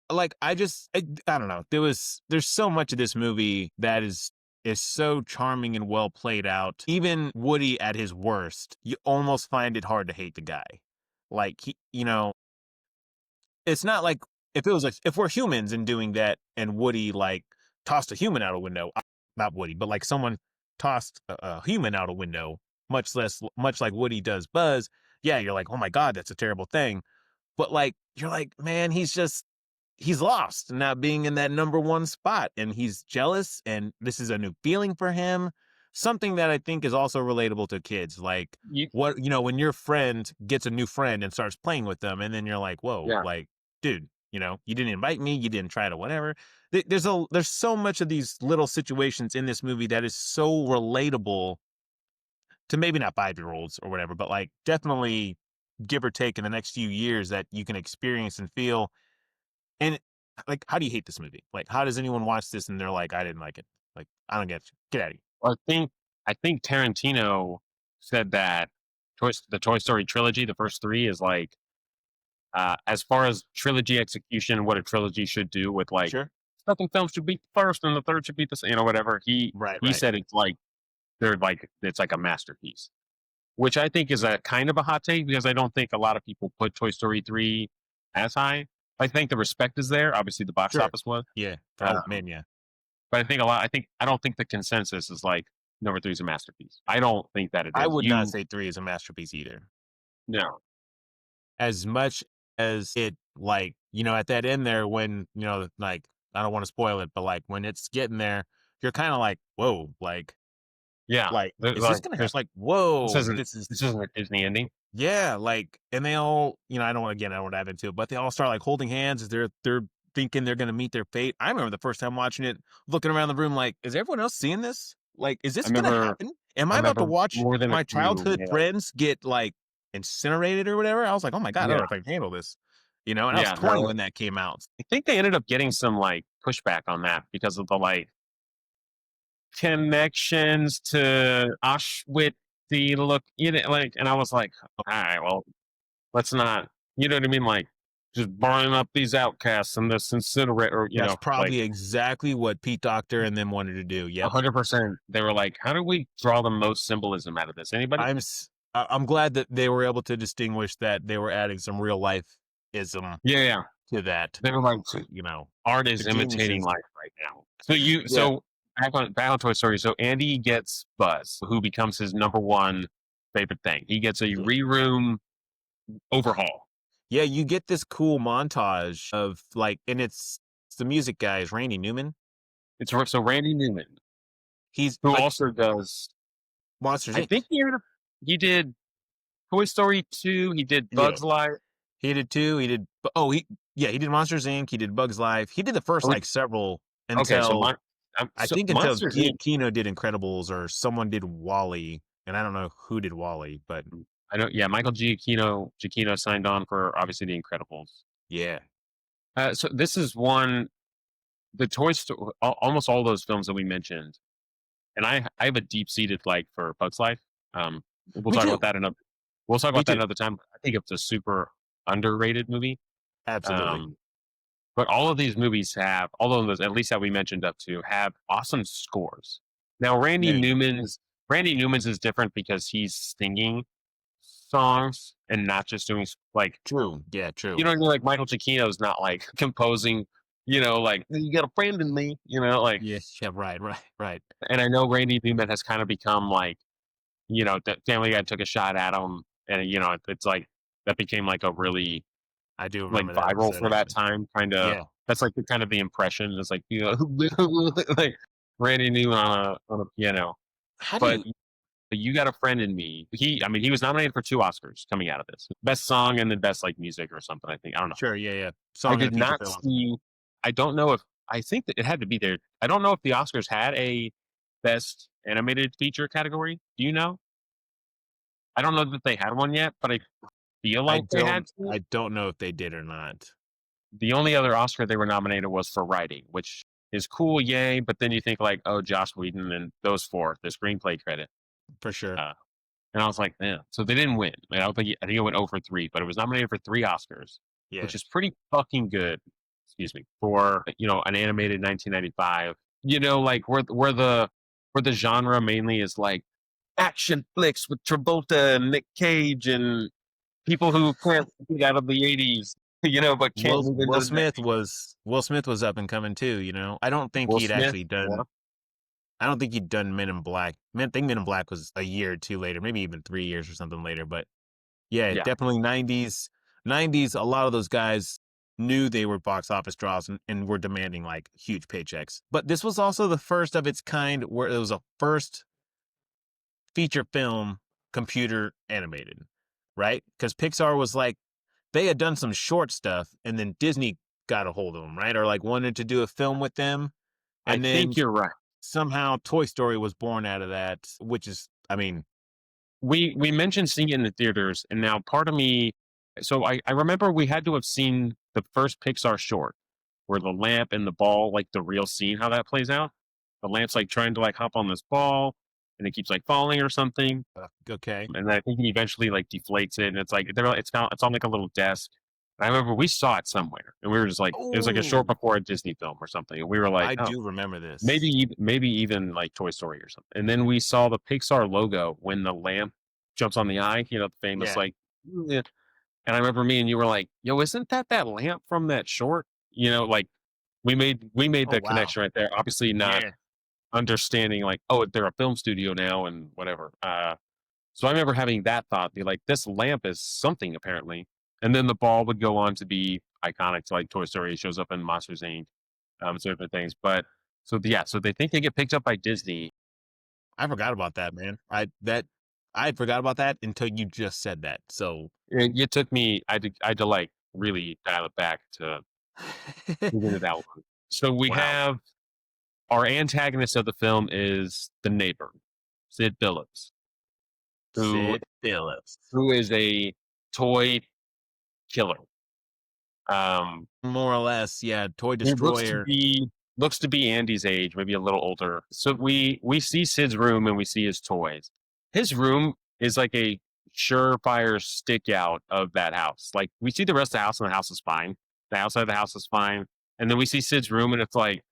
Speaker 1: Like I don't know. There's so much of this movie that is so charming and well played out. Even Woody at his worst, you almost find it hard to hate the guy. Like it's not like if it was like if we're humans and doing that and Woody like tossed a human out a window, not Woody, but like someone tossed a human out a window, much like Woody does Buzz. Yeah, you're like, oh my god, that's a terrible thing. But like you're like, man, he's lost not being in that number one spot, and he's jealous, and this is a new feeling for him. Something that I think is also relatable to kids, like
Speaker 2: You,
Speaker 1: when your friend gets a new friend and starts playing with them, and then you're like, whoa,
Speaker 2: yeah.
Speaker 1: like, dude, you didn't invite me, you didn't try to whatever. There's so much of these little situations in this movie that is so relatable to maybe not 5-year-olds or whatever, but like definitely give or take in the next few years that you can experience and feel. And like, how do you hate this movie? Like, how does anyone watch this and they're like, I didn't like it? Like, I don't get you. Get out of here.
Speaker 2: I think Tarantino said that the Toy Story trilogy, the first three, is like, as far as trilogy execution, what a trilogy should do with like
Speaker 1: Sure.
Speaker 2: second film should be first and the third should be the whatever. He
Speaker 1: Right,
Speaker 2: he
Speaker 1: right.
Speaker 2: said it's like a masterpiece, which I think is a kind of a hot take because I don't think a lot of people put Toy Story 3 as high. I think the respect is there. Obviously, the box
Speaker 1: Sure.
Speaker 2: office was,
Speaker 1: Yeah. Oh,
Speaker 2: um,
Speaker 1: man, yeah.
Speaker 2: but I don't think the consensus is like number 3 is a masterpiece. I don't think that it
Speaker 1: I
Speaker 2: is.
Speaker 1: would not say 3 is a masterpiece either.
Speaker 2: No,
Speaker 1: As much as it, like, at that end there when, like, I don't want to spoil it, but like when it's getting there, you're kind of like, whoa,
Speaker 2: yeah,
Speaker 1: is this going to happen? Like, whoa, this is
Speaker 2: this isn't a Disney ending.
Speaker 1: yeah, like, and they all, I don't want again, I don't want to dive into it, but they all start like holding hands as they're thinking they're gonna meet their fate. I remember the first time watching it, looking around the room like, is everyone else seeing this? Like, is
Speaker 2: I
Speaker 1: this gonna
Speaker 2: remember
Speaker 1: happen? Am
Speaker 2: I
Speaker 1: I about to
Speaker 2: remember
Speaker 1: watch
Speaker 2: more than a
Speaker 1: my
Speaker 2: few.
Speaker 1: childhood
Speaker 2: Yeah,
Speaker 1: friends get like incinerated or whatever? I was like, oh my god, I don't
Speaker 2: yeah.
Speaker 1: know if I can handle this. And I was
Speaker 2: Yeah,
Speaker 1: 20
Speaker 2: no,
Speaker 1: when that came out.
Speaker 2: I think they ended up getting some like pushback on that because of the like connections to Auschwitz. The look, like, and I was like, all right, well, let's not, you know what I mean, like just burning up these outcasts and this incinerator,
Speaker 1: That's
Speaker 2: like
Speaker 1: probably exactly what Pete Docter and them wanted to do. Yep.
Speaker 2: 100%. They were like, how do we draw the most symbolism out of this? Anybody?
Speaker 1: I'm glad that they were able to distinguish that they were adding some real life ism
Speaker 2: Yeah, yeah.
Speaker 1: to that.
Speaker 2: They were like, art
Speaker 1: The
Speaker 2: is imitating
Speaker 1: geniuses.
Speaker 2: life right now. So you,
Speaker 1: Yeah.
Speaker 2: so back on Toy Story. So Andy gets Buzz, who becomes his number one favorite thing. He gets a
Speaker 1: Yeah.
Speaker 2: re-room overhaul.
Speaker 1: Yeah, you get this cool montage of like, and it's the music guy is Randy Newman.
Speaker 2: So Randy Newman,
Speaker 1: He's
Speaker 2: who
Speaker 1: like
Speaker 2: also does,
Speaker 1: Monsters
Speaker 2: I
Speaker 1: Inc.
Speaker 2: think he did Toy Story 2. He did
Speaker 1: Yeah,
Speaker 2: Bugs Life.
Speaker 1: he did too. He did. Oh, he did Monsters Inc. He did Bugs Life. He did the first like several
Speaker 2: Okay, so
Speaker 1: until I
Speaker 2: so
Speaker 1: think until
Speaker 2: Monsters Inc.
Speaker 1: Giacchino did Incredibles or someone did Wally, and I don't know who did Wally, but
Speaker 2: I know, yeah, Michael Giacchino signed on for obviously The Incredibles.
Speaker 1: yeah,
Speaker 2: So this is one, the Toy Story, almost all those films that we mentioned, and I have a deep seated like for Bugs Life. We'll
Speaker 1: me
Speaker 2: talk about
Speaker 1: too,
Speaker 2: that another. We'll talk
Speaker 1: me
Speaker 2: about that
Speaker 1: too,
Speaker 2: another time. I think it's a super underrated movie.
Speaker 1: absolutely.
Speaker 2: Um, but all of these movies have, all of those, at least that we mentioned up to, have awesome scores. Now
Speaker 1: Yeah,
Speaker 2: Randy Newman's is different because he's singing songs and not just doing like,
Speaker 1: true, yeah,
Speaker 2: you
Speaker 1: true,
Speaker 2: know what I mean? Like Michael Giacchino's not like composing, like you got a friend in me, like.
Speaker 1: yeah, yeah, right, right, right.
Speaker 2: And I know Randy Newman has kind of become like, the Family Guy took a shot at him, and it's like that became like a really
Speaker 1: I do
Speaker 2: like
Speaker 1: remember that
Speaker 2: viral
Speaker 1: episode
Speaker 2: for that
Speaker 1: actually.
Speaker 2: time. Kind of,
Speaker 1: Yeah,
Speaker 2: that's like the kind of the impression is like like Randy Newman on a piano.
Speaker 1: how do
Speaker 2: But
Speaker 1: you?
Speaker 2: you got a friend in me. I mean, he was nominated for 2 Oscars coming out of this, best song and then best like music or something. I think, I don't know.
Speaker 1: Sure, yeah, yeah,
Speaker 2: I
Speaker 1: song and a
Speaker 2: did
Speaker 1: feature
Speaker 2: not
Speaker 1: film.
Speaker 2: see. I don't know if I think that it had to be there. I don't know if the Oscars had a best animated feature category. Do you know? I don't know that they had one yet, but I feel like they had to.
Speaker 1: I don't know if they did or not,
Speaker 2: The only other Oscar they were nominated was for writing, which is cool, yay. But then you think like, oh, Joss Whedon and those four, the screenplay credit.
Speaker 1: for sure.
Speaker 2: Uh, and I was like, yeah. So they didn't win. I think it went 0 for 3, but it was nominated for 3 Oscars,
Speaker 1: Yeah.
Speaker 2: which is pretty fucking good. Excuse me, for an animated 1995. Like where the genre mainly is like action flicks with Travolta and Nick Cage and people who can't get out of the 80s, but can't move into the 90s.
Speaker 1: Will Smith was up and coming too. I don't think
Speaker 2: Will
Speaker 1: he'd
Speaker 2: Smith,
Speaker 1: actually
Speaker 2: yeah,
Speaker 1: done. I don't think he'd done Men in Black. I think Men in Black was a year or two later, maybe even 3 years or something later. But yeah,
Speaker 2: yeah.
Speaker 1: definitely 90s. 90s. A lot of those guys knew they were box office draws and were demanding like huge paychecks. But this was also the first of its kind where it was a first feature film computer animated, right? Because Pixar was like they had done some short stuff, and then Disney got a hold of them, right? Or like wanted to do a film with them,
Speaker 2: I
Speaker 1: and then
Speaker 2: think you're right.
Speaker 1: somehow Toy Story was born out of that, which is, I mean,
Speaker 2: We mentioned seeing it in the theaters, and now part of me. So I remember we had to have seen the first Pixar short, where the lamp and the ball, like the real scene, how that plays out. The lamp's like trying to like hop on this ball, and it keeps like falling or something.
Speaker 1: okay.
Speaker 2: And then I think he eventually like deflates it, and it's like it's on like a little desk. I remember we saw it somewhere, and we were just like, it was like a short
Speaker 1: Oh,
Speaker 2: before a Disney film or something, and we were like,
Speaker 1: I
Speaker 2: oh,
Speaker 1: do remember this.
Speaker 2: maybe even like Toy Story or something. And then we saw the Pixar logo when the lamp jumps on the eye, the famous
Speaker 1: Yeah.
Speaker 2: like. "Yeah." And I remember me and you were like, "Yo, isn't that lamp from that short?" Like we made
Speaker 1: Oh,
Speaker 2: the
Speaker 1: wow.
Speaker 2: connection right there. Obviously, not
Speaker 1: Yeah.
Speaker 2: understanding like, oh, they're a film studio now and whatever. So I remember having that thought, be like, this lamp is something apparently. And then the ball would go on to be iconic to like Toy Story. It shows up in Monsters Inc. So different things. But so yeah, so they think they get picked up by Disney.
Speaker 1: I forgot about that, man. I forgot about that until you just said that. So,
Speaker 2: And it took me, I had to like really dial it back to dig into that one. So we
Speaker 1: wow.
Speaker 2: have our antagonist of the film is the neighbor, Sid Phillips, who
Speaker 1: Sid Phillips.
Speaker 2: who is a toy killer. Um,
Speaker 1: More or less, yeah, toy
Speaker 2: he
Speaker 1: destroyer.
Speaker 2: looks to be Andy's age, maybe a little older. So we see Sid's room and we see his toys. His room is like a surefire stick out of that house. Like we see the rest of the house and the house is fine. The outside of the house is fine. And then we see Sid's room and it's like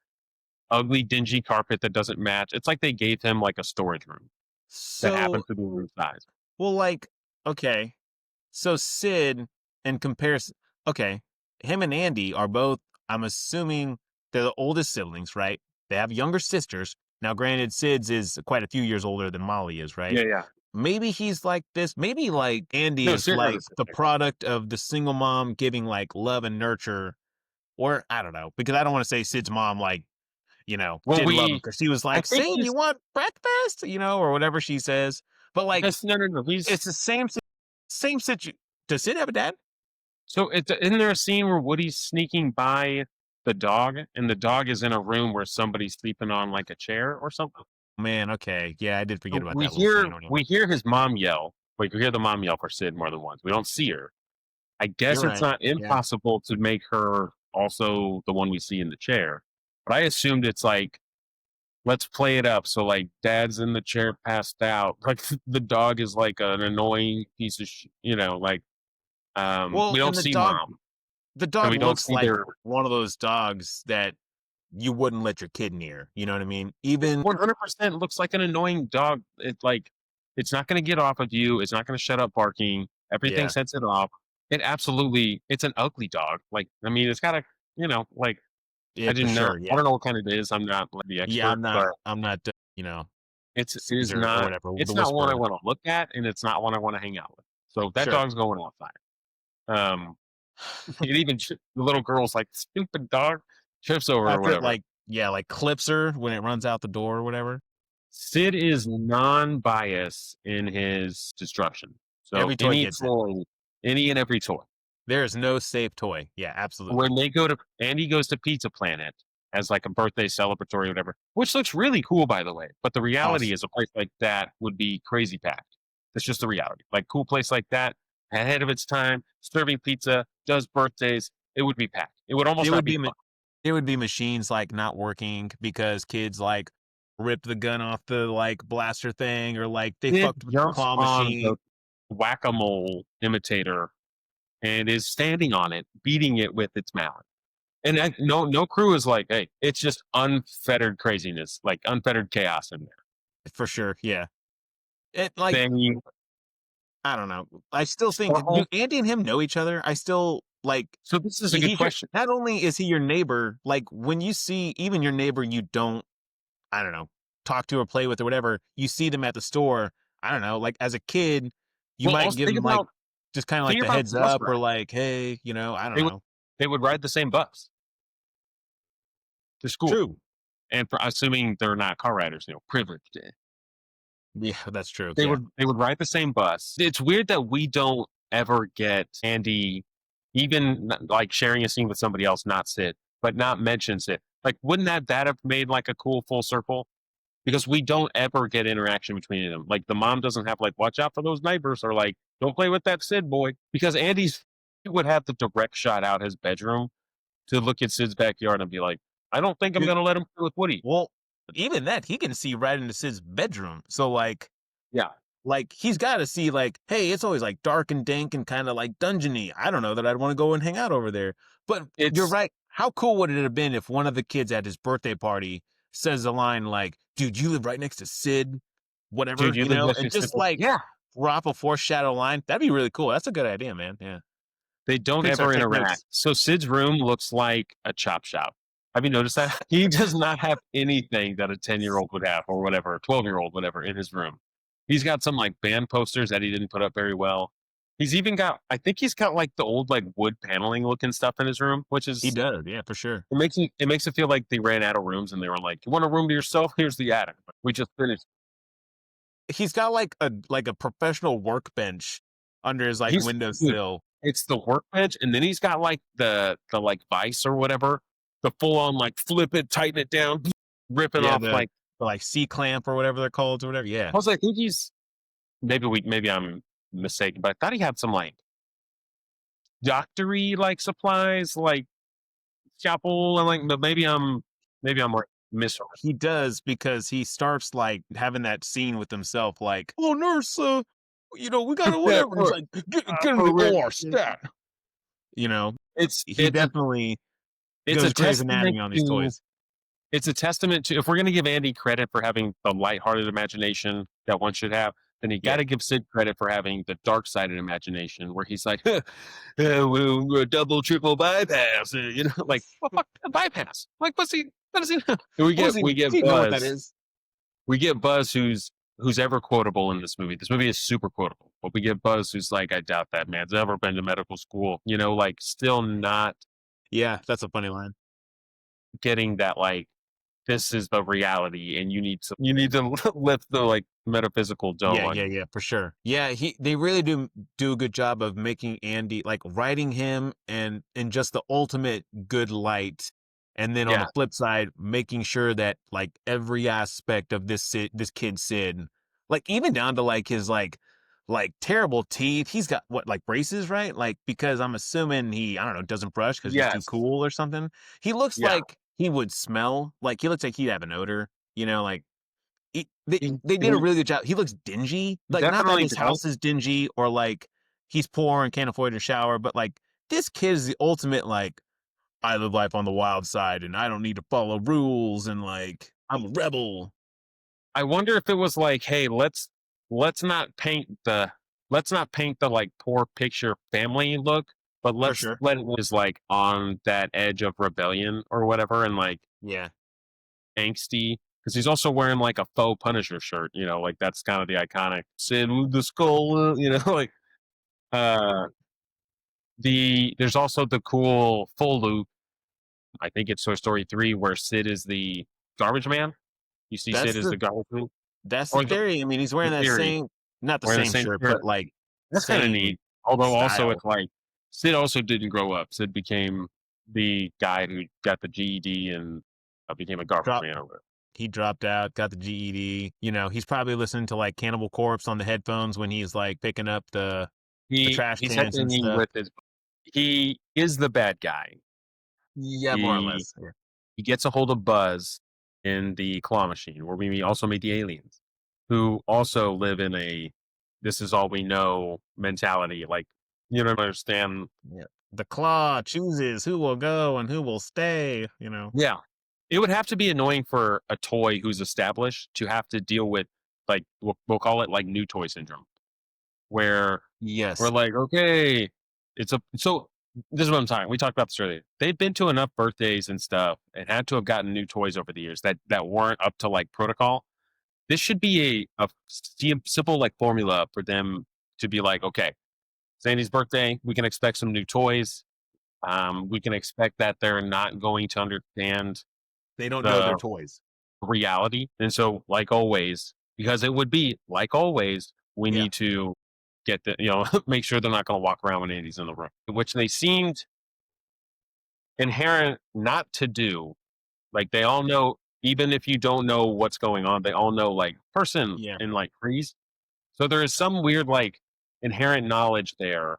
Speaker 2: ugly, dingy carpet that doesn't match. It's like they gave him like a storage room that
Speaker 1: So,
Speaker 2: happens to be room size.
Speaker 1: well, like, okay, so Sid in comparison, okay, him and Andy are both, I'm assuming they're the oldest siblings, right? They have younger sisters. Now, granted, Sid's is quite a few years older than Molly is, right?
Speaker 2: Yeah, yeah.
Speaker 1: Maybe he's like this. Maybe like Andy
Speaker 2: No,
Speaker 1: is
Speaker 2: Sid has a
Speaker 1: like the
Speaker 2: sister.
Speaker 1: product of the single mom giving like love and nurture, or I don't know, because I don't want to say Sid's mom like,
Speaker 2: Well,
Speaker 1: didn't love him because she was
Speaker 2: I
Speaker 1: like,
Speaker 2: think
Speaker 1: Sid, you
Speaker 2: he's
Speaker 1: want breakfast? Or whatever she says. But like,
Speaker 2: that's no, no, no.
Speaker 1: it's the same situation. Does Sid have a dad?
Speaker 2: So isn't there a scene where Woody's sneaking by the dog, and the dog is in a room where somebody's sleeping on like a chair or something?
Speaker 1: Man, okay. Yeah, I did forget
Speaker 2: So
Speaker 1: about that little scene. Oh, yeah.
Speaker 2: we hear his mom yell. Like we hear the mom yell for Sid more than once. We don't see her. I
Speaker 1: You're
Speaker 2: guess it's
Speaker 1: right.
Speaker 2: not
Speaker 1: Yeah.
Speaker 2: impossible to make her also the one we see in the chair. But I assumed it's like, let's play it up. So like dad's in the chair passed out. Like the dog is like an annoying piece of like
Speaker 1: Well,
Speaker 2: we don't
Speaker 1: and the
Speaker 2: see
Speaker 1: dog,
Speaker 2: mom
Speaker 1: the
Speaker 2: and
Speaker 1: dog
Speaker 2: we don't
Speaker 1: looks
Speaker 2: see
Speaker 1: like
Speaker 2: their
Speaker 1: one of those dogs that you wouldn't let your kid near. You know what I mean? Even
Speaker 2: 100% looks like an annoying dog. It's not going to get off of you. It's not going to shut up barking. Everything
Speaker 1: yeah,
Speaker 2: sets it off. It's an ugly dog. Like, I mean, it's got a, like,
Speaker 1: yeah, for sure.
Speaker 2: I
Speaker 1: Yeah,
Speaker 2: don't know what kind it is. I'm not like, the
Speaker 1: yeah.
Speaker 2: expert, but
Speaker 1: I'm not.
Speaker 2: it is
Speaker 1: Caesar or
Speaker 2: not,
Speaker 1: whatever, the
Speaker 2: it's not one I
Speaker 1: Whisperer.
Speaker 2: want to look at and it's not one I want to hang out with. So that
Speaker 1: Sure.
Speaker 2: dog's going outside. Um, the little girl's like, stupid dog, trips over or
Speaker 1: After it,
Speaker 2: whatever.
Speaker 1: like, yeah, like clips her when it runs out the door or whatever.
Speaker 2: Sid is non-biased in his destruction. So
Speaker 1: Every toy gets it.
Speaker 2: any and every toy.
Speaker 1: There is no safe toy. Yeah, absolutely.
Speaker 2: When Andy goes to Pizza Planet as like a birthday celebratory or whatever, which looks really cool, by the way. But the reality
Speaker 1: Awesome.
Speaker 2: is a place like that would be crazy packed. That's just the reality. Like cool place like that, ahead of its time, serving pizza, does birthdays, it would be packed. It would almost
Speaker 1: There
Speaker 2: not
Speaker 1: would
Speaker 2: be
Speaker 1: be
Speaker 2: fun.
Speaker 1: there would be machines like not working because kids like ripped the gun off the like blaster thing or like they
Speaker 2: Sid
Speaker 1: fucked with the
Speaker 2: jumps
Speaker 1: claw
Speaker 2: on
Speaker 1: machine.
Speaker 2: the whack-a-mole imitator and is standing on it, beating it with its mallet. And no crew is like, hey, it's just unfettered craziness, like unfettered chaos in there.
Speaker 1: For sure. Yeah. It like
Speaker 2: They
Speaker 1: I don't know. I still think do
Speaker 2: so
Speaker 1: Andy and him know each other? I still like
Speaker 2: so this is a good
Speaker 1: he's your
Speaker 2: question.
Speaker 1: not only is he your neighbor, like when you see even your neighbor you don't, I don't know, talk to or play with or whatever, you see them at the store, I don't know, like as a kid, you
Speaker 2: Well,
Speaker 1: might
Speaker 2: also
Speaker 1: give them like just kind of like
Speaker 2: think
Speaker 1: the
Speaker 2: about
Speaker 1: heads
Speaker 2: the bus
Speaker 1: up or
Speaker 2: ride.
Speaker 1: like, hey, I don't
Speaker 2: They would
Speaker 1: know.
Speaker 2: they would ride the same bus to school,
Speaker 1: True.
Speaker 2: and for assuming they're not car riders, privileged.
Speaker 1: Yeah, that's true. Yeah.
Speaker 2: They would ride the same bus. It's weird that we don't ever get Andy, even like sharing a scene with somebody else, not Sid, but not mention Sid. Like, wouldn't that have made like a cool full circle? Because we don't ever get interaction between them. Like the mom doesn't have like watch out for those neighbors or like don't play with that Sid boy because Andy's he would have the direct shot out his bedroom to look at Sid's backyard and be like, I don't think I'm
Speaker 1: Dude,
Speaker 2: gonna let him play with Woody.
Speaker 1: well, even that he can see right into Sid's bedroom. So
Speaker 2: Yeah,
Speaker 1: like he's got to see like, hey, it's always like dark and dank and kind of like dungeony. I don't know that I'd want to go and hang out over there. But you're
Speaker 2: it's
Speaker 1: right. How cool would it have been if one of the kids at his birthday party says a line like, "Dude, you live right next to Sid,
Speaker 2: dude,
Speaker 1: whatever,"
Speaker 2: you live next
Speaker 1: and
Speaker 2: to Sid.
Speaker 1: just like
Speaker 2: Yeah,
Speaker 1: drop a foreshadow line. That'd be really cool. That's a good idea, man. Yeah.
Speaker 2: they don't
Speaker 1: Pixar,
Speaker 2: ever
Speaker 1: take
Speaker 2: interact.
Speaker 1: notes.
Speaker 2: So Sid's room looks like a chop shop. Have you noticed that? He does not have anything that a 10-year-old would have or whatever, a 12-year-old, whatever, in his room. He's got some like band posters that he didn't put up very well. He's even got, I think he's got like the old like wood paneling looking stuff in his room, which
Speaker 1: He
Speaker 2: is,
Speaker 1: does. Yeah, for sure.
Speaker 2: it makes it feel like they ran out of rooms and they were like, you want a room to yourself? Here's the attic. We just finished.
Speaker 1: He's got like a professional workbench under his like
Speaker 2: Dude,
Speaker 1: windowsill.
Speaker 2: it's the workbench. And then he's got like the like vice or whatever, the full on like flip it, tighten it down, ripping
Speaker 1: Yeah,
Speaker 2: off like,
Speaker 1: the like C clamp or whatever they're called or whatever. Yeah.
Speaker 2: I was like, I think maybe I'm mistaken, but I thought he had some like doctory like supplies, like scalpel, and like, but maybe I'm like misremembering.
Speaker 1: He does because he starts like having that scene with himself, like, "Oh, nurse, we got to
Speaker 2: Yeah,
Speaker 1: whatever." And he's like, "Get into the
Speaker 2: for
Speaker 1: OR, stat." You know,
Speaker 2: it's
Speaker 1: he
Speaker 2: it's a
Speaker 1: definitely
Speaker 2: it's a
Speaker 1: goes Grey's
Speaker 2: testament
Speaker 1: Anatomy on these
Speaker 2: to
Speaker 1: toys.
Speaker 2: it's a testament to, if we're gonna give Andy credit for having the lighthearted imagination that one should have, then you got
Speaker 1: Yeah,
Speaker 2: to give Sid credit for having the dark-sided imagination, where he's like, we're double, triple bypass, like, well, fuck a bypass. Like, what's he? What is he? And we
Speaker 1: what
Speaker 2: get
Speaker 1: was he?
Speaker 2: we
Speaker 1: Does
Speaker 2: get
Speaker 1: he know what that
Speaker 2: Buzz.
Speaker 1: is?
Speaker 2: We get Buzz, who's ever quotable in this movie. This movie is super quotable, but we get Buzz, who's like, I doubt that man's ever been to medical school. Like, still not
Speaker 1: Yeah, that's a funny line.
Speaker 2: getting that, like, this is the reality, and you need to lift the, like, metaphysical
Speaker 1: Yeah,
Speaker 2: dome
Speaker 1: yeah,
Speaker 2: on.
Speaker 1: yeah, for sure. Yeah, they really do a good job of making Andy, like, writing him and in just the ultimate good light, and then on the
Speaker 2: Yeah.
Speaker 1: flip side, making sure that like every aspect of this kid Sid, like even down to like his like terrible teeth. He's got what, like braces, right? Like because I'm assuming he, I don't know, doesn't brush because he's too
Speaker 2: Yes.
Speaker 1: cool or something. He looks
Speaker 2: Yeah.
Speaker 1: like he would smell, like he looks like he'd have an odor, like they
Speaker 2: He
Speaker 1: they did a
Speaker 2: he
Speaker 1: really good job. He looks dingy.
Speaker 2: he
Speaker 1: Like, not that
Speaker 2: definitely
Speaker 1: his
Speaker 2: does.
Speaker 1: house is dingy or, like, he's poor and can't afford a shower, but, like, this kid is the ultimate, like, "I live life on the wild side, and I don't need to follow rules, and, like, I'm a rebel."
Speaker 2: I wonder if it was like, "Hey, let's not paint the like, poor picture family look, but
Speaker 1: For
Speaker 2: let's
Speaker 1: sure.
Speaker 2: let it was, like, on that edge of rebellion or whatever, and, like,
Speaker 1: Yeah.
Speaker 2: angsty, because he's also wearing, like, a faux Punisher shirt, like, that's kinda the iconic Sid with the skull, like, uh, there's also the cool full loop, I think it's Toy Story 3, where Sid is the garbage man. You see Sid
Speaker 1: That's
Speaker 2: as
Speaker 1: the
Speaker 2: the garbage man,
Speaker 1: that's the
Speaker 2: or
Speaker 1: theory. I mean, he's wearing
Speaker 2: the
Speaker 1: that
Speaker 2: theory,
Speaker 1: same, not the
Speaker 2: wearing the
Speaker 1: same
Speaker 2: same
Speaker 1: shirt,
Speaker 2: shirt.
Speaker 1: but, like,
Speaker 2: That's kinda
Speaker 1: same
Speaker 2: neat. Although also
Speaker 1: style.
Speaker 2: it's like Sid also didn't grow up. Sid became the guy who got the GED and, became a garbage
Speaker 1: Drop
Speaker 2: man over it.
Speaker 1: He dropped out, got the GED, he's probably listening to, like, Cannibal Corpse on the headphones when he's, like, picking up the trash
Speaker 2: He's
Speaker 1: cans and
Speaker 2: happening
Speaker 1: stuff.
Speaker 2: with his he is the bad guy.
Speaker 1: Yeah, more or
Speaker 2: He
Speaker 1: less. Yeah.
Speaker 2: he gets a hold of Buzz in the claw machine, where we also meet the aliens, who also live in a "this is all we know" mentality. Like, you don't understand.
Speaker 1: Yeah. The claw chooses who will go and who will stay.
Speaker 2: Yeah. It would have to be annoying for a toy who's established to have to deal with, like, we'll call it, like, new toy syndrome, where we're
Speaker 1: Yes.
Speaker 2: like, okay, so this is what I'm talking. We talked about this earlier. They've been to enough birthdays and stuff and had to have gotten new toys over the years that weren't up to, like, protocol. This should be a simple, like, formula for them to be like, okay, Sandy's birthday, we can expect some new toys. We can expect that they're not going to understand
Speaker 1: They don't know their
Speaker 2: the
Speaker 1: toys.
Speaker 2: reality. And so, like always, because it would be like always, we
Speaker 1: Yeah.
Speaker 2: need to make sure they're not going to walk around when Andy's in the room, which they seemed inherent not to do. Like, they all know, even if you don't know what's going on, they all know, like, person
Speaker 1: Yeah.
Speaker 2: and, like, freeze. So there is some weird, like, inherent knowledge there,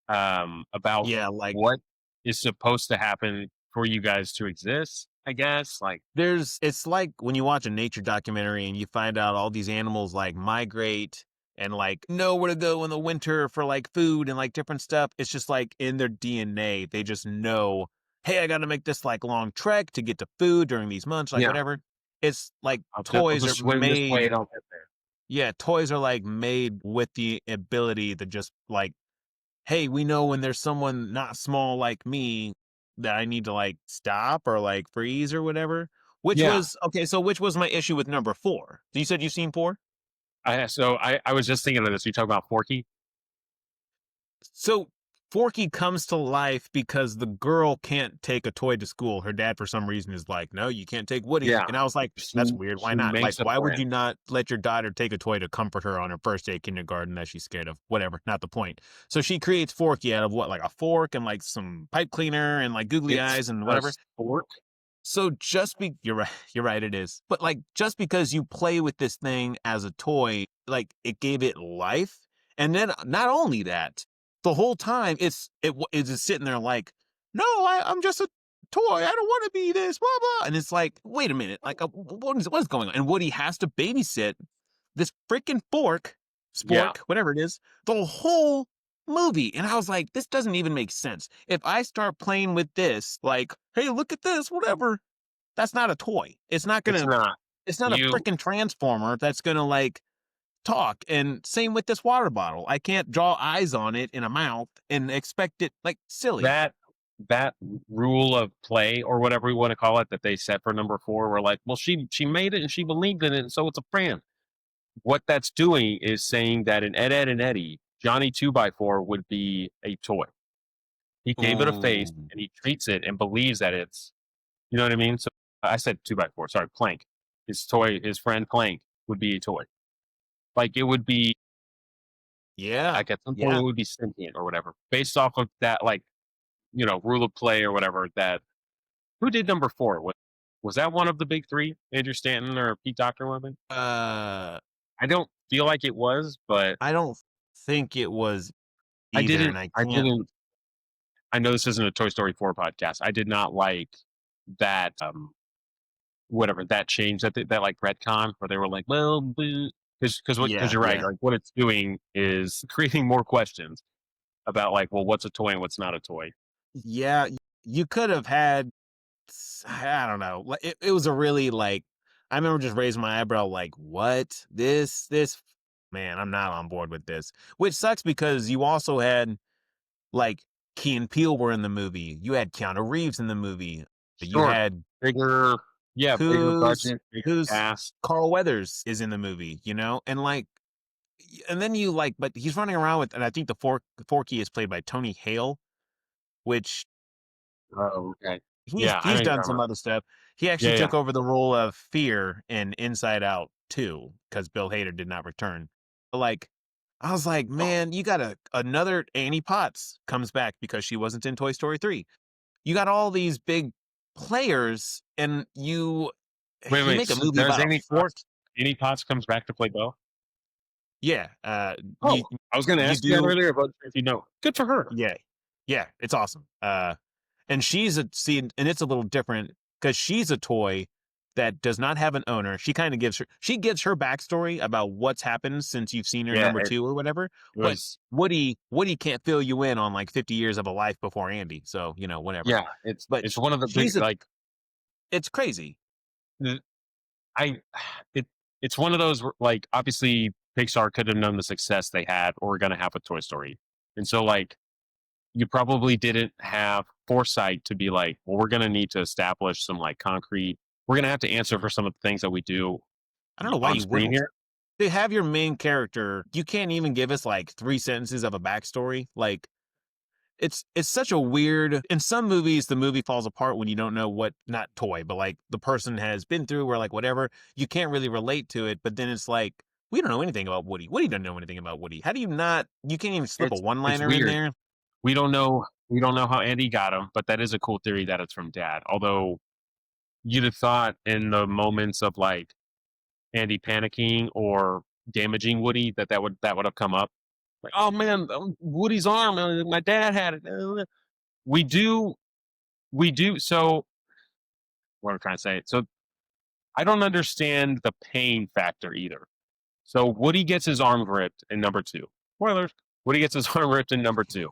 Speaker 2: about
Speaker 1: Yeah, like
Speaker 2: what is supposed to happen for you guys to exist, I guess. Like,
Speaker 1: it's like when you watch a nature documentary and you find out all these animals like migrate and like know where to go in the winter for like food and like different stuff. It's just like in their DNA. They just know, hey, I got to make this like long trek to get to food during these months, like
Speaker 2: yeah,
Speaker 1: whatever. It's like
Speaker 2: I'll
Speaker 1: toys are
Speaker 2: just swim this way
Speaker 1: made.
Speaker 2: and I'll get there.
Speaker 1: Yeah, toys are like made with the ability to just like, hey, we know when there's someone not small like me that I need to like stop or like freeze or whatever. Which
Speaker 2: Yeah.
Speaker 1: was okay. So, which was my issue with number four? You said you've seen four?
Speaker 2: I was just thinking of this. You talk about Forky?
Speaker 1: So, Forky comes to life because the girl can't take a toy to school. Her dad, for some reason, is like, no, you can't take Woody.
Speaker 2: Yeah.
Speaker 1: And I was like, that's weird. Why
Speaker 2: She
Speaker 1: not? Like,
Speaker 2: makes a
Speaker 1: why would
Speaker 2: plan.
Speaker 1: you not let your daughter take a toy to comfort her on her first day of kindergarten that she's scared of? Whatever, not the point. So she creates Forky out of what, like a fork and like some pipe cleaner and like googly
Speaker 2: It's
Speaker 1: eyes and
Speaker 2: a
Speaker 1: whatever.
Speaker 2: fork.
Speaker 1: So you're right, it is. But like just because you play with this thing as a toy, like it gave it life. And then not only that, the whole time it's just sitting there like, no, I'm just a toy. I don't want to be this, blah blah. And it's like, wait a minute, like what is going on? And Woody has to babysit this freaking
Speaker 2: Yeah,
Speaker 1: spork, whatever it is, the whole movie. And I was like, this doesn't even make sense. If I start playing with this, like, hey, look at this, whatever, that's not a toy.
Speaker 2: it's not.
Speaker 1: It's not a
Speaker 2: You
Speaker 1: freaking transformer that's gonna like talk. And same with this water bottle. I can't draw eyes on it in a mouth and expect it like silly.
Speaker 2: that that rule of play or whatever we want to call it that they set for number 4, we're like, well, she made it and she believed in it, and so it's a brand. What that's doing is saying that in Ed, Ed, and Eddie, Johnny 2 by 4 would be a toy. He gave it a face
Speaker 1: Ooh.
Speaker 2: and he treats it and believes that it's, you know what I mean? So I said 2 by 4, sorry, Plank. His toy, his friend Plank would be a toy. Like it would be,
Speaker 1: Yeah.
Speaker 2: like at some point
Speaker 1: Yeah.
Speaker 2: it would be sentient or whatever, based off of that, like, rule of play or whatever. That who did number 4? Was that one of the big 3? Andrew Stanton or Pete Docter one of them?
Speaker 1: Uh
Speaker 2: I don't feel like it was, but
Speaker 1: I don't think it was
Speaker 2: I
Speaker 1: either,
Speaker 2: didn't
Speaker 1: and I
Speaker 2: I
Speaker 1: can't.
Speaker 2: didn't I know this isn't a Toy Story 4 podcast. I did not like that, whatever, that change, that like retcon where they were like, well, because
Speaker 1: Yeah,
Speaker 2: you're right.
Speaker 1: yeah.
Speaker 2: Like what it's doing is creating more questions about like, well, what's a toy and what's not a toy.
Speaker 1: Yeah, you could have had I don't know. Like it was a really like I remember just raising my eyebrow like, "What? This man, I'm not on board with this." Which sucks because you also had like Key and Peele were in the movie. You had Keanu Reeves in the movie. You
Speaker 2: Sure,
Speaker 1: had
Speaker 2: bigger, yeah, bigger
Speaker 1: who's
Speaker 2: budget, bigger
Speaker 1: who's
Speaker 2: cast.
Speaker 1: Carl Weathers is in the movie, you know? And like and then you like but he's running around with and I think the Forky is played by Tony Hale, which
Speaker 2: Oh, okay.
Speaker 1: he's
Speaker 2: Yeah, I know
Speaker 1: he's
Speaker 2: you're
Speaker 1: done
Speaker 2: talking
Speaker 1: some
Speaker 2: about.
Speaker 1: other stuff. He actually
Speaker 2: Yeah, yeah.
Speaker 1: took over the role of Fear in Inside Out 2 because Bill Hader did not return. But like, I was like,
Speaker 2: Oh,
Speaker 1: man, you got another Annie Potts comes back because she wasn't in Toy Story 3. You got all these big players, and
Speaker 2: wait,
Speaker 1: you
Speaker 2: wait.
Speaker 1: make a
Speaker 2: So
Speaker 1: movie
Speaker 2: does
Speaker 1: about a fork.
Speaker 2: Amy Potts comes back to play Belle?
Speaker 1: Yeah,
Speaker 2: Oh, I was going to
Speaker 1: you
Speaker 2: ask you that
Speaker 1: do.
Speaker 2: earlier, but if you know, good for her.
Speaker 1: Yeah, yeah, it's awesome. And she's a see, and it's a little different because she's a toy that does not have an owner. She gives her backstory about what's happened since you've seen her
Speaker 2: Yeah,
Speaker 1: number
Speaker 2: it
Speaker 1: 2 or whatever. But
Speaker 2: was.
Speaker 1: Woody can't fill you in on like 50 years of a life before Andy. So, whatever.
Speaker 2: Yeah,
Speaker 1: But
Speaker 2: it's one of the big
Speaker 1: she's a
Speaker 2: like.
Speaker 1: it's crazy.
Speaker 2: I it it's one of those like obviously Pixar could have known the success they had or were going to have with Toy Story, and so like you probably didn't have foresight to be like, well, we're going to need to establish some like concrete. We're going to have to answer for some of the things that we do
Speaker 1: I don't know why
Speaker 2: on
Speaker 1: you
Speaker 2: screen
Speaker 1: wouldn't.
Speaker 2: here.
Speaker 1: They have your main character. You can't even give us like 3 sentences of a backstory. Like it's such a weird in some movies the movie falls apart when you don't know what not toy but like the person has been through or like whatever you can't really relate to it but then it's like we don't know anything about Woody doesn't know anything about Woody. How do you not you can't even slip a
Speaker 2: It's
Speaker 1: one-liner in
Speaker 2: weird.
Speaker 1: there.
Speaker 2: We don't know how Andy got him, but that is a cool theory that it's from Dad. Although you'd have thought in the moments of like Andy panicking or damaging Woody that would have come up. Like, oh man, Woody's arm, my dad had it. We do, we do. So what I'm trying to say. So I don't understand the pain factor either. So Woody gets his arm ripped in number 2. Spoilers. Woody gets his arm ripped in number 2.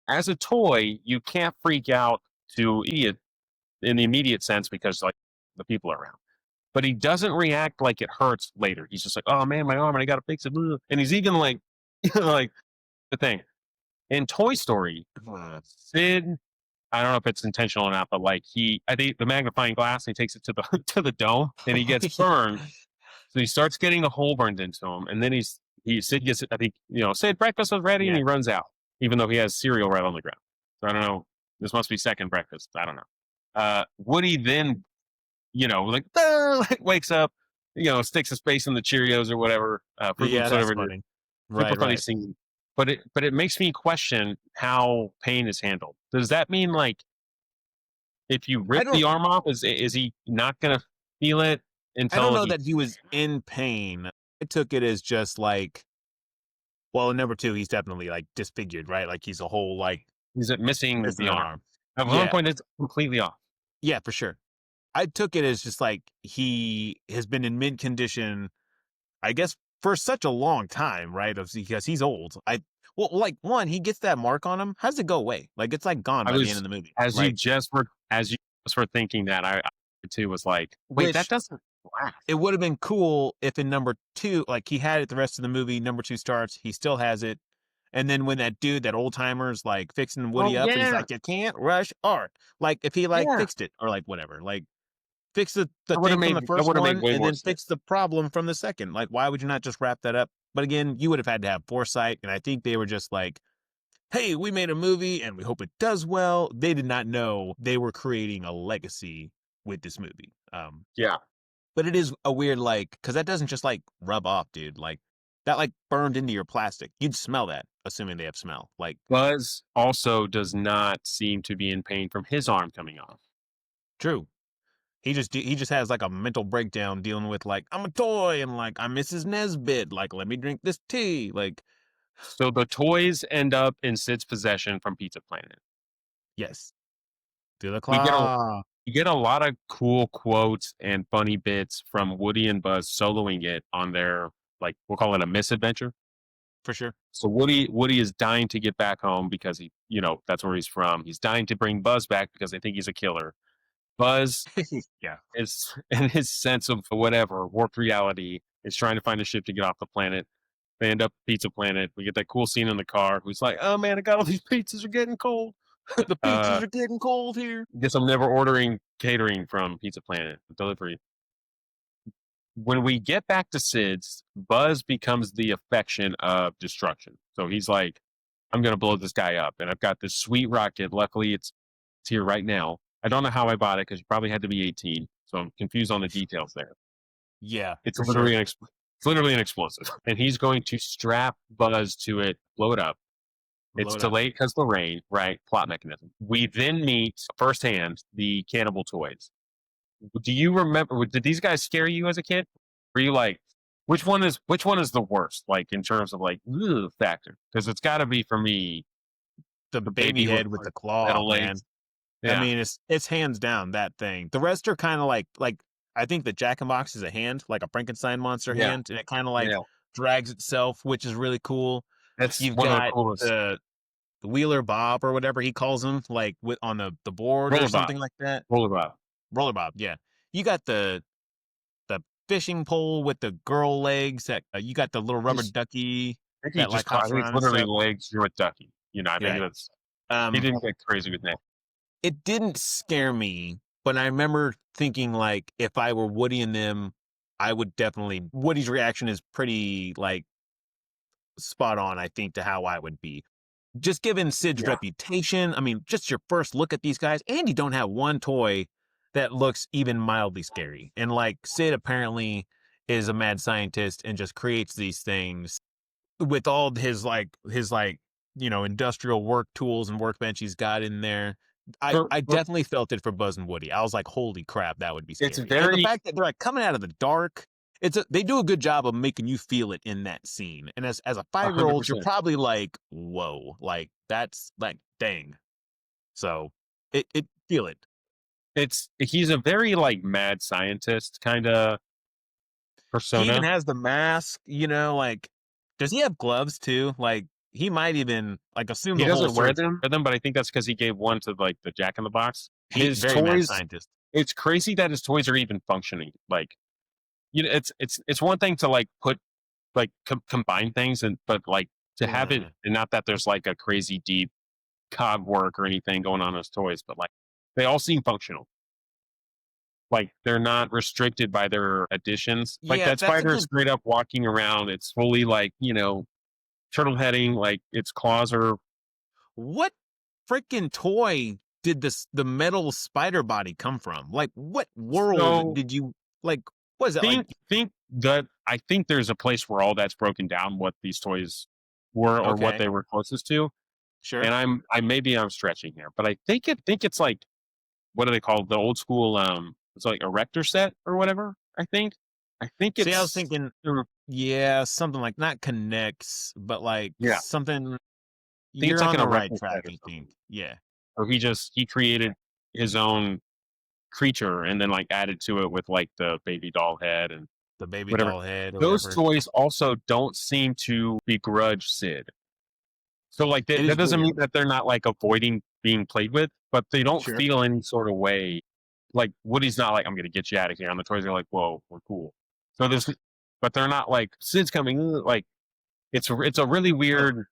Speaker 2: As a toy, you can't freak out to idiot in the immediate sense because like the people are around. But he doesn't react like it hurts later. He's just like, oh man, my arm, and I gotta fix it. And he's even like, like the thing in Toy Story, Sid. I don't know if it's intentional or not, but like I think the magnifying glass, and he takes it to the to the dome, and he gets burned. So he starts getting a hole burned into him, and then Sid gets it. I think Sid, breakfast was ready, and
Speaker 1: Yeah,
Speaker 2: he runs out, even though he has cereal right on the ground. So I don't know. This must be second breakfast. I don't know. Woody then like, like wakes up, sticks his face in the Cheerios or whatever, Fruit
Speaker 1: yeah,
Speaker 2: Loops,
Speaker 1: that's
Speaker 2: whatever it is.
Speaker 1: funny.
Speaker 2: Super
Speaker 1: Right,
Speaker 2: funny
Speaker 1: right.
Speaker 2: scene. But it makes me question how pain is handled. Does that mean like if you
Speaker 1: I
Speaker 2: rip the
Speaker 1: don't
Speaker 2: arm off, is he not gonna feel it
Speaker 1: I don't
Speaker 2: until
Speaker 1: know
Speaker 2: he?
Speaker 1: that he was in pain. I took it as just like Well, in number 2, he's definitely, like, disfigured, right? Like, he's a whole, like,
Speaker 2: He's missing
Speaker 1: missing
Speaker 2: the
Speaker 1: an
Speaker 2: arm.
Speaker 1: arm.
Speaker 2: At one
Speaker 1: Yeah.
Speaker 2: point, it's completely off.
Speaker 1: Yeah, for sure. I took it as just, like, he has been in mint condition, I guess, for such a long time, right? Of because he's old. Like, 1, he gets that mark on him, how does it go away? Like, it's, like, gone
Speaker 2: I
Speaker 1: by the end of
Speaker 2: was
Speaker 1: the movie.
Speaker 2: as you
Speaker 1: Like,
Speaker 2: just were as you just were thinking that, I too was like, "Wait, that
Speaker 1: which
Speaker 2: doesn't
Speaker 1: it
Speaker 2: last."
Speaker 1: would've been cool if in number 2, like, he had it the rest of the movie, number 2 starts, he still has it, and then when that dude, that old timer's, like, fixing Woody
Speaker 2: Oh,
Speaker 1: up, and he's
Speaker 2: yeah.
Speaker 1: like, "You can't rush art." Like, if he, like,
Speaker 2: Yeah.
Speaker 1: fixed it or, like, whatever, like, fix the
Speaker 2: That would've
Speaker 1: thing from
Speaker 2: made
Speaker 1: the
Speaker 2: that
Speaker 1: first
Speaker 2: would've made
Speaker 1: one
Speaker 2: way
Speaker 1: and
Speaker 2: more
Speaker 1: then
Speaker 2: sense.
Speaker 1: fix the problem from the second. Like, why would you not just wrap that up? But again, you would have had to have foresight, and I think they were just like, "Hey, we made a movie and we hope it does well." They did not know they were creating a legacy with this movie.
Speaker 2: Yeah.
Speaker 1: But it is a weird, like, because that doesn't just, like, rub off, dude. Like, that, like, burned into your plastic. You'd smell that, assuming they have smell. Like,
Speaker 2: Buzz also does not seem to be in pain from his arm coming off.
Speaker 1: true. He just has, like, a mental breakdown dealing with, like, "I'm a toy," and, like, "I'm Mrs. Nesbit," like, "Let me drink this tea." Like,
Speaker 2: So the toys end up in Sid's possession from Pizza Planet.
Speaker 1: yes. To the
Speaker 2: We get a
Speaker 1: claw.
Speaker 2: you get a lot of cool quotes and funny bits from Woody and Buzz soloing it on their, like, we'll call it a misadventure.
Speaker 1: For sure.
Speaker 2: So Woody is dying to get back home because that's where he's from. He's dying to bring Buzz back because they think he's a killer. Buzz
Speaker 1: Yeah.
Speaker 2: is in his sense of whatever warped reality is trying to find a ship to get off the planet. They end up Pizza Planet. We get that cool scene in the car. Who's like, "Oh man, I got all these pizzas are getting cold."
Speaker 1: The
Speaker 2: Uh,
Speaker 1: pizzas are getting cold here.
Speaker 2: guess I'm never ordering catering from Pizza Planet delivery. When we get back to Sid's, Buzz becomes the affection of destruction. So he's like, "I'm gonna blow this guy up, and I've got this sweet rocket. Luckily, it's here right now. I don't know how I bought it because you probably had to be 18, so I'm confused on the details there.
Speaker 1: Yeah,
Speaker 2: It's
Speaker 1: for sure.
Speaker 2: literally it's literally an explosive, and he's going to strap Buzz to it, blow it up. It's
Speaker 1: Load up.
Speaker 2: delayed because the rain, right? Plot mechanism. We then meet firsthand the cannibal toys. Do you remember? Did these guys scare you as a kid? Were you like, which one is the worst? Like in terms of like ugh, factor? Because it's got to be for me
Speaker 1: The
Speaker 2: the
Speaker 1: baby
Speaker 2: baby with
Speaker 1: head with
Speaker 2: like
Speaker 1: the claw,
Speaker 2: metal
Speaker 1: man.
Speaker 2: legs.
Speaker 1: I
Speaker 2: Yeah,
Speaker 1: mean, it's hands down that thing. The rest are kinda like, I think the Jack in Box is a hand, like a Frankenstein monster
Speaker 2: yeah,
Speaker 1: hand, and it kinda, like,
Speaker 2: yeah.
Speaker 1: drags itself, which is really cool.
Speaker 2: That's
Speaker 1: You've
Speaker 2: one of the
Speaker 1: got
Speaker 2: coolest.
Speaker 1: the Wheeler Bob or whatever he calls him, like, with on the board or
Speaker 2: Roller Bob,
Speaker 1: something like that.
Speaker 2: Roller Bob.
Speaker 1: Roller Bob, yeah. You got the fishing pole with the girl legs that you got the little rubber
Speaker 2: He's,
Speaker 1: ducky
Speaker 2: I think he
Speaker 1: that, like,
Speaker 2: just caught. I
Speaker 1: hops
Speaker 2: think it's
Speaker 1: around and
Speaker 2: literally
Speaker 1: stuff.
Speaker 2: legs. You're with Ducky. I think
Speaker 1: Right.
Speaker 2: that's he
Speaker 1: Um,
Speaker 2: didn't get crazy with that.
Speaker 1: it didn't scare me, but I remember thinking, like, if I were Woody and them, I would definitely Woody's reaction is pretty, like, spot on, I think, to how I would be. Just given Sid's
Speaker 2: Yeah,
Speaker 1: reputation, I mean, just your first look at these guys, and you don't have one toy that looks even mildly scary. And, like, Sid apparently is a mad scientist and just creates these things with all his industrial work tools and workbench he's got in there. I
Speaker 2: for
Speaker 1: definitely felt it for Buzz and Woody. I was like, holy crap, that would be
Speaker 2: it's
Speaker 1: scary. And the
Speaker 2: very
Speaker 1: fact that they're like coming out of the dark, they do a good job of making you feel it in that scene. And as a 5 year
Speaker 2: hundred
Speaker 1: old, you're
Speaker 2: percent.
Speaker 1: probably like, whoa, like that's like dang. So it feel it.
Speaker 2: He's a very like mad scientist kind of
Speaker 1: He even
Speaker 2: persona.
Speaker 1: has the mask, like, does he have gloves too? Like, he might even like assume
Speaker 2: He
Speaker 1: the whole
Speaker 2: doesn't wear
Speaker 1: surgery.
Speaker 2: them, but I think that's because he gave one to like the Jack in the Box.
Speaker 1: He
Speaker 2: His
Speaker 1: very mad
Speaker 2: toys,
Speaker 1: scientist.
Speaker 2: it's crazy that his toys are even functioning. Like, it's one thing to like put like combine things, but like to have it,
Speaker 1: Yeah.
Speaker 2: and not that there's like a crazy deep cog work or anything going on in his toys, but like they all seem functional. Like they're not restricted by their additions. Like
Speaker 1: Yeah,
Speaker 2: that
Speaker 1: that's a
Speaker 2: spider is
Speaker 1: good
Speaker 2: straight up walking around. It's fully like turtle heading. Like its claws are
Speaker 1: what freaking toy did the metal spider body come from? Like, what world
Speaker 2: so
Speaker 1: did you like? Was it like
Speaker 2: I think there's a place where all that's broken down what these toys were or what
Speaker 1: okay,
Speaker 2: they were closest to.
Speaker 1: sure.
Speaker 2: And I'm stretching here, but I think it's like what do they call the old school it's like erector set or whatever. I think
Speaker 1: See, I was
Speaker 2: it's
Speaker 1: thinking Yeah, something like not connects, but like
Speaker 2: Yeah, I
Speaker 1: something
Speaker 2: think it's
Speaker 1: you're
Speaker 2: like
Speaker 1: on
Speaker 2: an
Speaker 1: the right
Speaker 2: erection
Speaker 1: track,
Speaker 2: set or
Speaker 1: I
Speaker 2: something.
Speaker 1: think. Yeah.
Speaker 2: Or he created his own creature and then like added to it with like the baby doll head and
Speaker 1: The baby
Speaker 2: whatever.
Speaker 1: doll head or
Speaker 2: Those
Speaker 1: whatever.
Speaker 2: toys also don't seem to begrudge Sid. So like
Speaker 1: It
Speaker 2: that
Speaker 1: is
Speaker 2: doesn't
Speaker 1: weird.
Speaker 2: mean that they're not like avoiding being played with, but they don't
Speaker 1: Sure.
Speaker 2: feel any sort of way. Like Woody's not like I'm gonna get you out of here, and the toys are like, whoa, we're cool. So there's, but they're not like Sid's coming. Like it's a really
Speaker 1: Huh.
Speaker 2: weird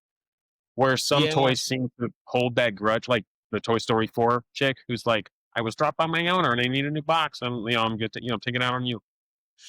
Speaker 2: where some
Speaker 1: Yeah.
Speaker 2: toys seem to hold that grudge, like the Toy Story 4 chick who's like, I was dropped by my owner and they need a new box. I'm good to, take it out on you.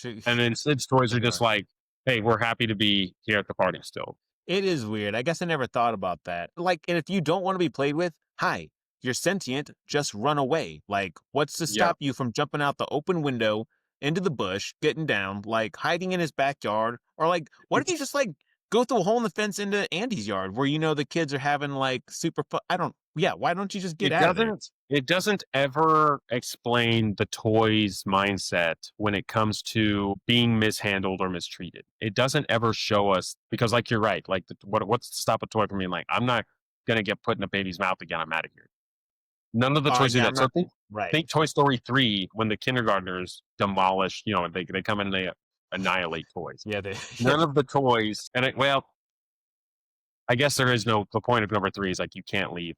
Speaker 2: And then Sid's toys are just
Speaker 1: Sure.
Speaker 2: like, hey, we're happy to be here at the party still.
Speaker 1: It is weird. I guess I never thought about that. Like, and if you don't want to be played with, hi, you're sentient, just run away. Like, what's to
Speaker 2: Yeah.
Speaker 1: stop you from jumping out the open window into the bush, getting down, like hiding in his backyard? Or like, what if you just like go through a hole in the fence into Andy's yard where you know the kids are having like super fun? I don't, yeah, why don't you just get out of there?
Speaker 2: It doesn't ever explain the toy's mindset when it comes to being mishandled or mistreated. It doesn't ever show us because, like, you're right. Like, what's to stop a toy from being like, I'm not gonna get put in a baby's mouth again. I'm out of here. None of the toys do
Speaker 1: Yeah, I'm
Speaker 2: that. So
Speaker 1: not right.
Speaker 2: think Toy Story 3 when the kindergartners demolish, they come in and they annihilate toys.
Speaker 1: Yeah, they, yeah,
Speaker 2: None of the toys, and well, I guess there is no, the point of number 3 is like you can't leave,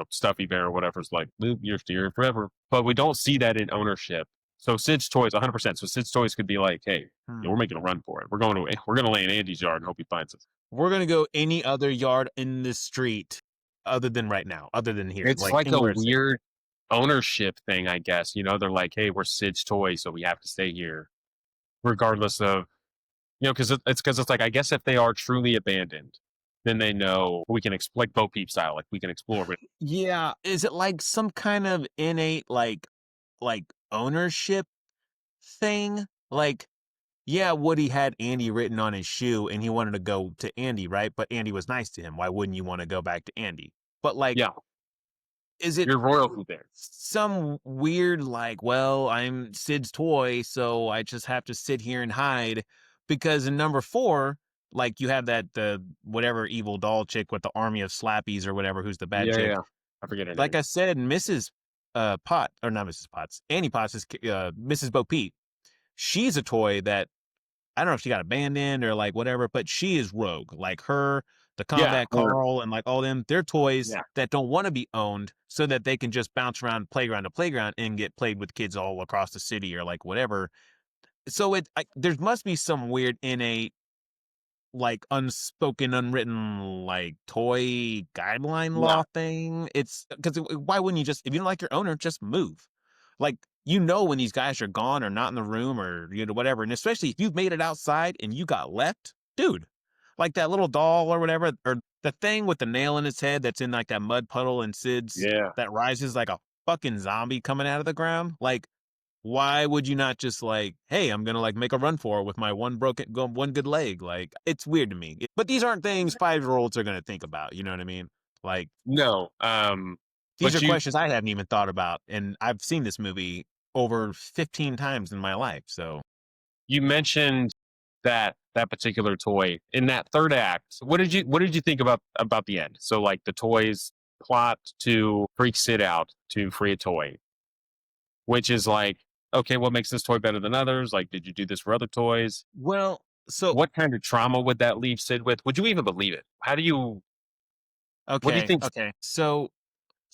Speaker 2: Stuffy Bear or whatever's like, you're here forever. But we don't see that in ownership. So Sid's toys, 100%. So Sid's toys could be like, hey,
Speaker 1: hmm.
Speaker 2: we're making a run for it. We're going to lay in Andy's yard and hope he finds us.
Speaker 1: We're gonna go any other yard in the street other than right now, other than here,
Speaker 2: It's
Speaker 1: like
Speaker 2: like a
Speaker 1: anywhere safe.
Speaker 2: weird ownership thing, I guess. They're like, hey, we're Sid's toys, so we have to stay here, regardless of, because it's like, I guess if they are truly abandoned, then they know we can, like Bo Peep style, like we can explore it.
Speaker 1: Yeah, is it like some kind of innate like ownership thing? Like, yeah, Woody had Andy written on his shoe and he wanted to go to Andy, right? But Andy was nice to him. Why wouldn't you want to go back to Andy? But like,
Speaker 2: Yeah,
Speaker 1: is it
Speaker 2: you're royalty there.
Speaker 1: some weird like, well, I'm Sid's toy, so I just have to sit here and hide? Because in number 4, like you have that the whatever evil doll chick with the army of slappies or whatever, who's the bad
Speaker 2: Yeah,
Speaker 1: chick.
Speaker 2: yeah. I forget her
Speaker 1: Like
Speaker 2: name.
Speaker 1: I said, Mrs. Pot, or not Mrs. Potts, Annie Potts is Mrs. Bo Peep. She's a toy that I don't know if she got abandoned or like whatever, but she is rogue. Like her, the
Speaker 2: Yeah,
Speaker 1: Combat
Speaker 2: her.
Speaker 1: Carl, and like all them, they're toys
Speaker 2: Yeah,
Speaker 1: that don't want to be owned so that they can just bounce around playground to playground and get played with kids all across the city or like whatever. So there must be some weird innate like unspoken, unwritten, like toy guideline
Speaker 2: yeah,
Speaker 1: law thing. It's because why wouldn't you just, if you don't like your owner, just move? Like, you know, when these guys are gone or not in the room or, whatever. And especially if you've made it outside and you got left, dude, like that little doll or whatever, or the thing with the nail in its head that's in like that mud puddle and Sid's
Speaker 2: yeah.
Speaker 1: that rises like a fucking zombie coming out of the ground. Like, why would you not just like, hey, I'm gonna like make a run for it with my one good leg? Like, it's weird to me. But these aren't things 5-year-olds are gonna think about. You know what I mean? Like,
Speaker 2: No,
Speaker 1: these
Speaker 2: but
Speaker 1: are questions I hadn't even thought about, and I've seen this movie over 15 times in my life. So,
Speaker 2: you mentioned that particular toy in that third act. What did you think about the end? So like the toys plot to freak Sid out to free a toy, which is like, okay, what makes this toy better than others? Like, did you do this for other toys?
Speaker 1: well, so
Speaker 2: What kind of trauma would that leave Sid with? Would you even believe it? What do you
Speaker 1: okay,
Speaker 2: think?
Speaker 1: okay. So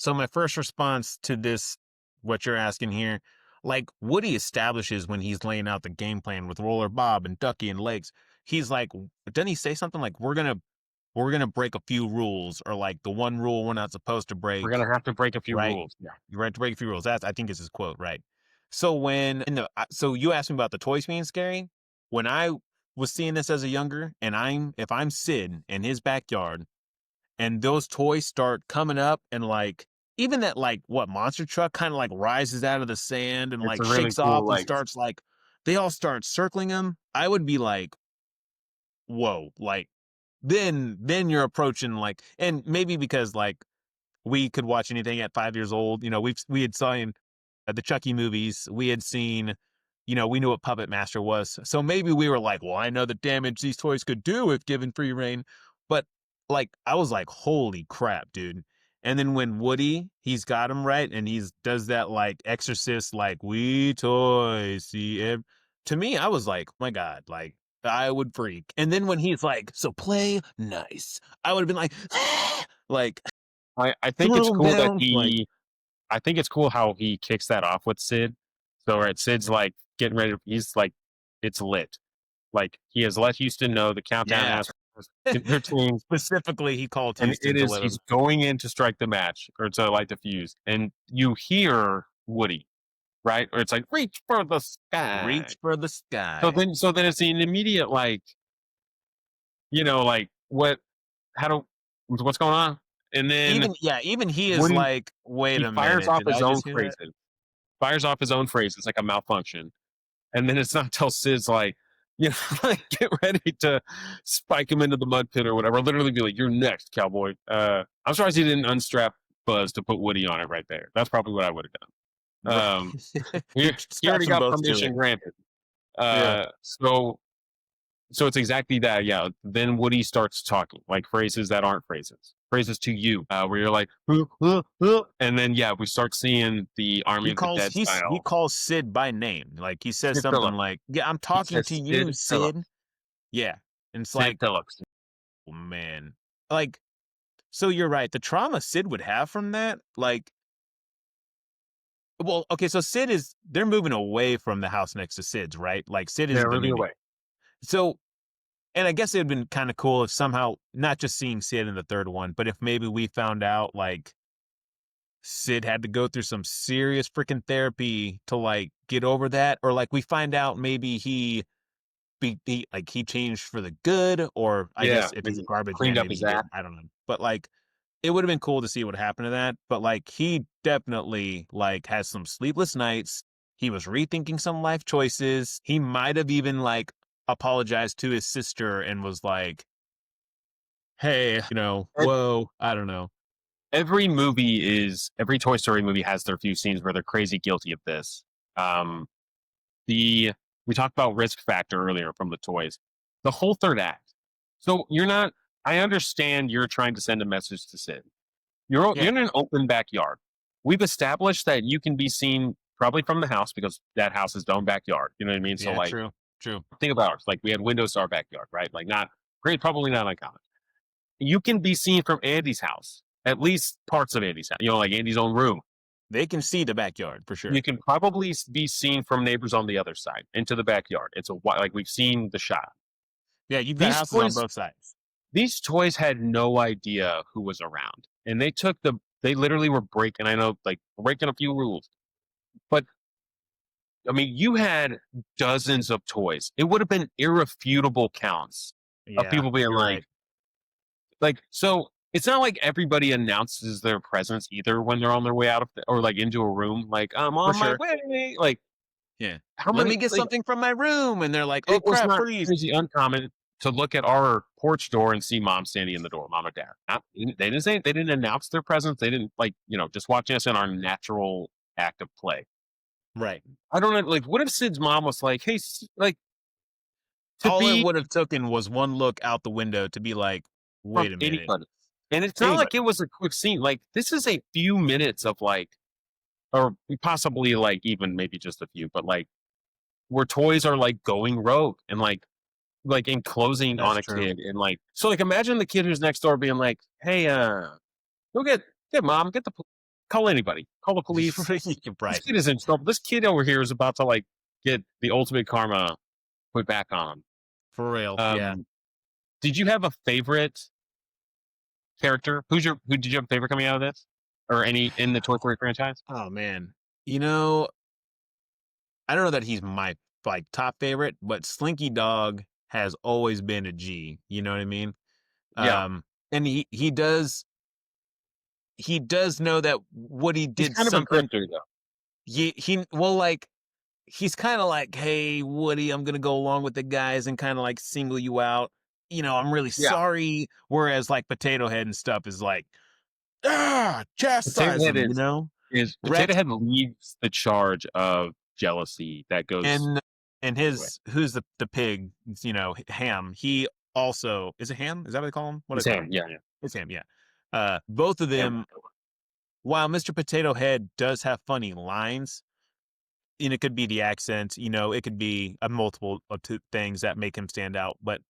Speaker 1: my first response to this, what you're asking here, like Woody establishes when he's laying out the game plan with Roller Bob and Ducky and Legs, he's like, doesn't he say something like, we're gonna break a few rules, or like the one rule we're not supposed to
Speaker 2: We're
Speaker 1: break,
Speaker 2: gonna have to break a few
Speaker 1: right?
Speaker 2: rules. Yeah.
Speaker 1: You're right to break a few rules. That's, I think, is his quote, right? So so you asked me about the toys being scary. When I was seeing this as a younger, and if I'm Sid in his backyard and those toys start coming up and like even that like what monster truck kind of like rises out of the sand and
Speaker 2: It's
Speaker 1: like
Speaker 2: a really
Speaker 1: shakes
Speaker 2: cool
Speaker 1: off and
Speaker 2: like
Speaker 1: starts like they all start circling him, I would be like, whoa, like then you're approaching like, and maybe because like we could watch anything at 5 years old, we had seen the Chucky movies, we had seen we knew what Puppet Master was. So maybe we were like, well, I know the damage these toys could do if given free reign. But like, I was like, holy crap, dude. And then when Woody, he's got him right, and he's does that like exorcist, like we toys see him. To me, I was like, my God, like I would freak. And then when he's like, so play nice, I would have been like, like
Speaker 2: I think it's
Speaker 1: throw him
Speaker 2: cool that
Speaker 1: down, like
Speaker 2: I think it's cool how he kicks that off with Sid. So right, Sid's like getting ready. He's like, it's lit. Like he has let Houston know the countdown
Speaker 1: yeah.
Speaker 2: has 13,
Speaker 1: Specifically, he called
Speaker 2: and it
Speaker 1: Houston to
Speaker 2: is
Speaker 1: let
Speaker 2: he's
Speaker 1: him
Speaker 2: going in to strike the match or to light the fuse, and you hear Woody, right? Or it's like reach for the sky.
Speaker 1: reach for the
Speaker 2: So
Speaker 1: sky.
Speaker 2: then it's an immediate like, like what, how do, what's going on? And then
Speaker 1: Even he is
Speaker 2: Woody,
Speaker 1: like, wait
Speaker 2: he
Speaker 1: a
Speaker 2: fires
Speaker 1: minute,
Speaker 2: off
Speaker 1: did
Speaker 2: his
Speaker 1: I
Speaker 2: own
Speaker 1: just hear that?
Speaker 2: phrases, like a malfunction. And then it's not till Sid's like, like get ready to spike him into the mud pit or whatever. Literally be like, "You're next, cowboy." I'm surprised he didn't unstrap Buzz to put Woody on it right there. That's probably what I would have
Speaker 1: Right.
Speaker 2: done.
Speaker 1: He
Speaker 2: He
Speaker 1: straps
Speaker 2: already
Speaker 1: them
Speaker 2: got
Speaker 1: both to it.
Speaker 2: permission granted.
Speaker 1: Yeah.
Speaker 2: So it's exactly that. Yeah. Then Woody starts talking like phrases that aren't phrases, phrases to you, where you're like, and then yeah, we start seeing the Army of the Dead
Speaker 1: He
Speaker 2: style.
Speaker 1: calls Sid by name. Like he says
Speaker 2: Sid
Speaker 1: something
Speaker 2: Phillips.
Speaker 1: like, "Yeah, I'm
Speaker 2: He
Speaker 1: talking to
Speaker 2: says
Speaker 1: you,
Speaker 2: Sid Phillips.
Speaker 1: Sid." Yeah. And it's
Speaker 2: Sid
Speaker 1: like,
Speaker 2: Phillips.
Speaker 1: oh, man. Like, so you're right. The trauma Sid would have from that, like, well, okay, so they're moving away from the house next to Sid's, right? Like Sid is
Speaker 2: They're
Speaker 1: gonna
Speaker 2: moving
Speaker 1: be
Speaker 2: away.
Speaker 1: so. And I guess it'd been kind of cool if somehow not just seeing Sid in the third one, but if maybe we found out like Sid had to go through some serious freaking therapy to like get over that, or like we find out maybe he changed for the good, or I
Speaker 2: Yeah,
Speaker 1: guess if he's a
Speaker 2: maybe
Speaker 1: garbage
Speaker 2: cleaned
Speaker 1: man,
Speaker 2: up
Speaker 1: maybe
Speaker 2: his
Speaker 1: he
Speaker 2: act.
Speaker 1: didn't. I don't know, but like it would have been cool to see what happened to that. But like he definitely like has some sleepless nights. He was rethinking some life choices. He might have even like apologized to his sister and was like, hey,
Speaker 2: And
Speaker 1: whoa, I don't know.
Speaker 2: every Toy Story movie has their few scenes where they're crazy guilty of this. Um, the we talked about risk factor earlier from the toys. The whole third act. So you're not. I understand you're trying to send a message to Sid. You're
Speaker 1: Yeah,
Speaker 2: in an open backyard. We've established that you can be seen probably from the house because that house is own backyard. You know what I mean? So
Speaker 1: yeah,
Speaker 2: like,
Speaker 1: true, true.
Speaker 2: think about ours. Like we had windows to our backyard, right? Like not great, probably not uncommon. You can be seen from Andy's house, at least parts of Andy's house. Like Andy's own room.
Speaker 1: They can see the backyard for
Speaker 2: You
Speaker 1: sure.
Speaker 2: can probably be seen from neighbors on the other side into the backyard. Like we've seen the shot.
Speaker 1: Yeah, you've got
Speaker 2: These
Speaker 1: houses on
Speaker 2: toys,
Speaker 1: both sides.
Speaker 2: these toys had no idea who was around, and they literally were breaking. I know, like breaking a few rules, but I mean, you had dozens of toys. It would have been irrefutable counts of
Speaker 1: Yeah,
Speaker 2: people being
Speaker 1: you're right.
Speaker 2: so it's not like everybody announces their presence either when they're on their way out of or like into a room, like I'm
Speaker 1: For
Speaker 2: on my
Speaker 1: sure.
Speaker 2: way. Like
Speaker 1: Yeah.
Speaker 2: how
Speaker 1: Let
Speaker 2: many?
Speaker 1: me get
Speaker 2: Like
Speaker 1: something from my room. And they're like, oh
Speaker 2: it was
Speaker 1: crap,
Speaker 2: not
Speaker 1: freeze.
Speaker 2: crazy uncommon to look at our porch door and see mom standing in the door, mom or dad. They didn't announce their presence. They didn't like just watching us in our natural act of play.
Speaker 1: Right.
Speaker 2: I don't know. Like, what if Sid's mom was like, "Hey, like to
Speaker 1: All it
Speaker 2: be
Speaker 1: would have taken was one look out the window to be like,
Speaker 2: from
Speaker 1: wait a minute.
Speaker 2: anybody," and it's not like
Speaker 1: Anybody.
Speaker 2: it was a quick scene. Like this is a few minutes of like, or possibly like even maybe just a few, but like where toys are like going rogue and like enclosing on
Speaker 1: That's
Speaker 2: a
Speaker 1: true.
Speaker 2: kid and like so like imagine the kid who's next door being like, "Hey, go get mom, call anybody, call the police.
Speaker 1: You're
Speaker 2: This
Speaker 1: right.
Speaker 2: kid is in trouble. This kid over here is about to like get the ultimate karma put back on him."
Speaker 1: For real. Yeah.
Speaker 2: Um, did you have a favorite character? Who did you have a favorite coming out of this, or any in the Toy Story franchise?
Speaker 1: Oh man. You know, I don't know that he's my like top favorite, but Slinky Dog has always been a G. You know what I mean?
Speaker 2: Yeah,
Speaker 1: And he does know that Woody
Speaker 2: he's
Speaker 1: did
Speaker 2: kind of a
Speaker 1: something.
Speaker 2: grifter though.
Speaker 1: Well, like he's kind of like, hey Woody, I'm gonna go along with the guys and kind of like single you out. I'm really
Speaker 2: Yeah,
Speaker 1: sorry. Whereas like Potato Head and stuff is like,
Speaker 2: Potato
Speaker 1: chastise
Speaker 2: Head
Speaker 1: him.
Speaker 2: is
Speaker 1: Rex,
Speaker 2: Potato Head leads the charge of jealousy that goes
Speaker 1: And
Speaker 2: away.
Speaker 1: his who's the pig, Ham, he also is it Ham? Is that what they call him? What do
Speaker 2: It's
Speaker 1: they call
Speaker 2: him,
Speaker 1: him?
Speaker 2: yeah, yeah.
Speaker 1: It's Ham, yeah. Both of
Speaker 2: Him.
Speaker 1: them, while Mr. Potato Head does have funny lines, and it could be the accent, it could be a multiple of two things that make him stand out. But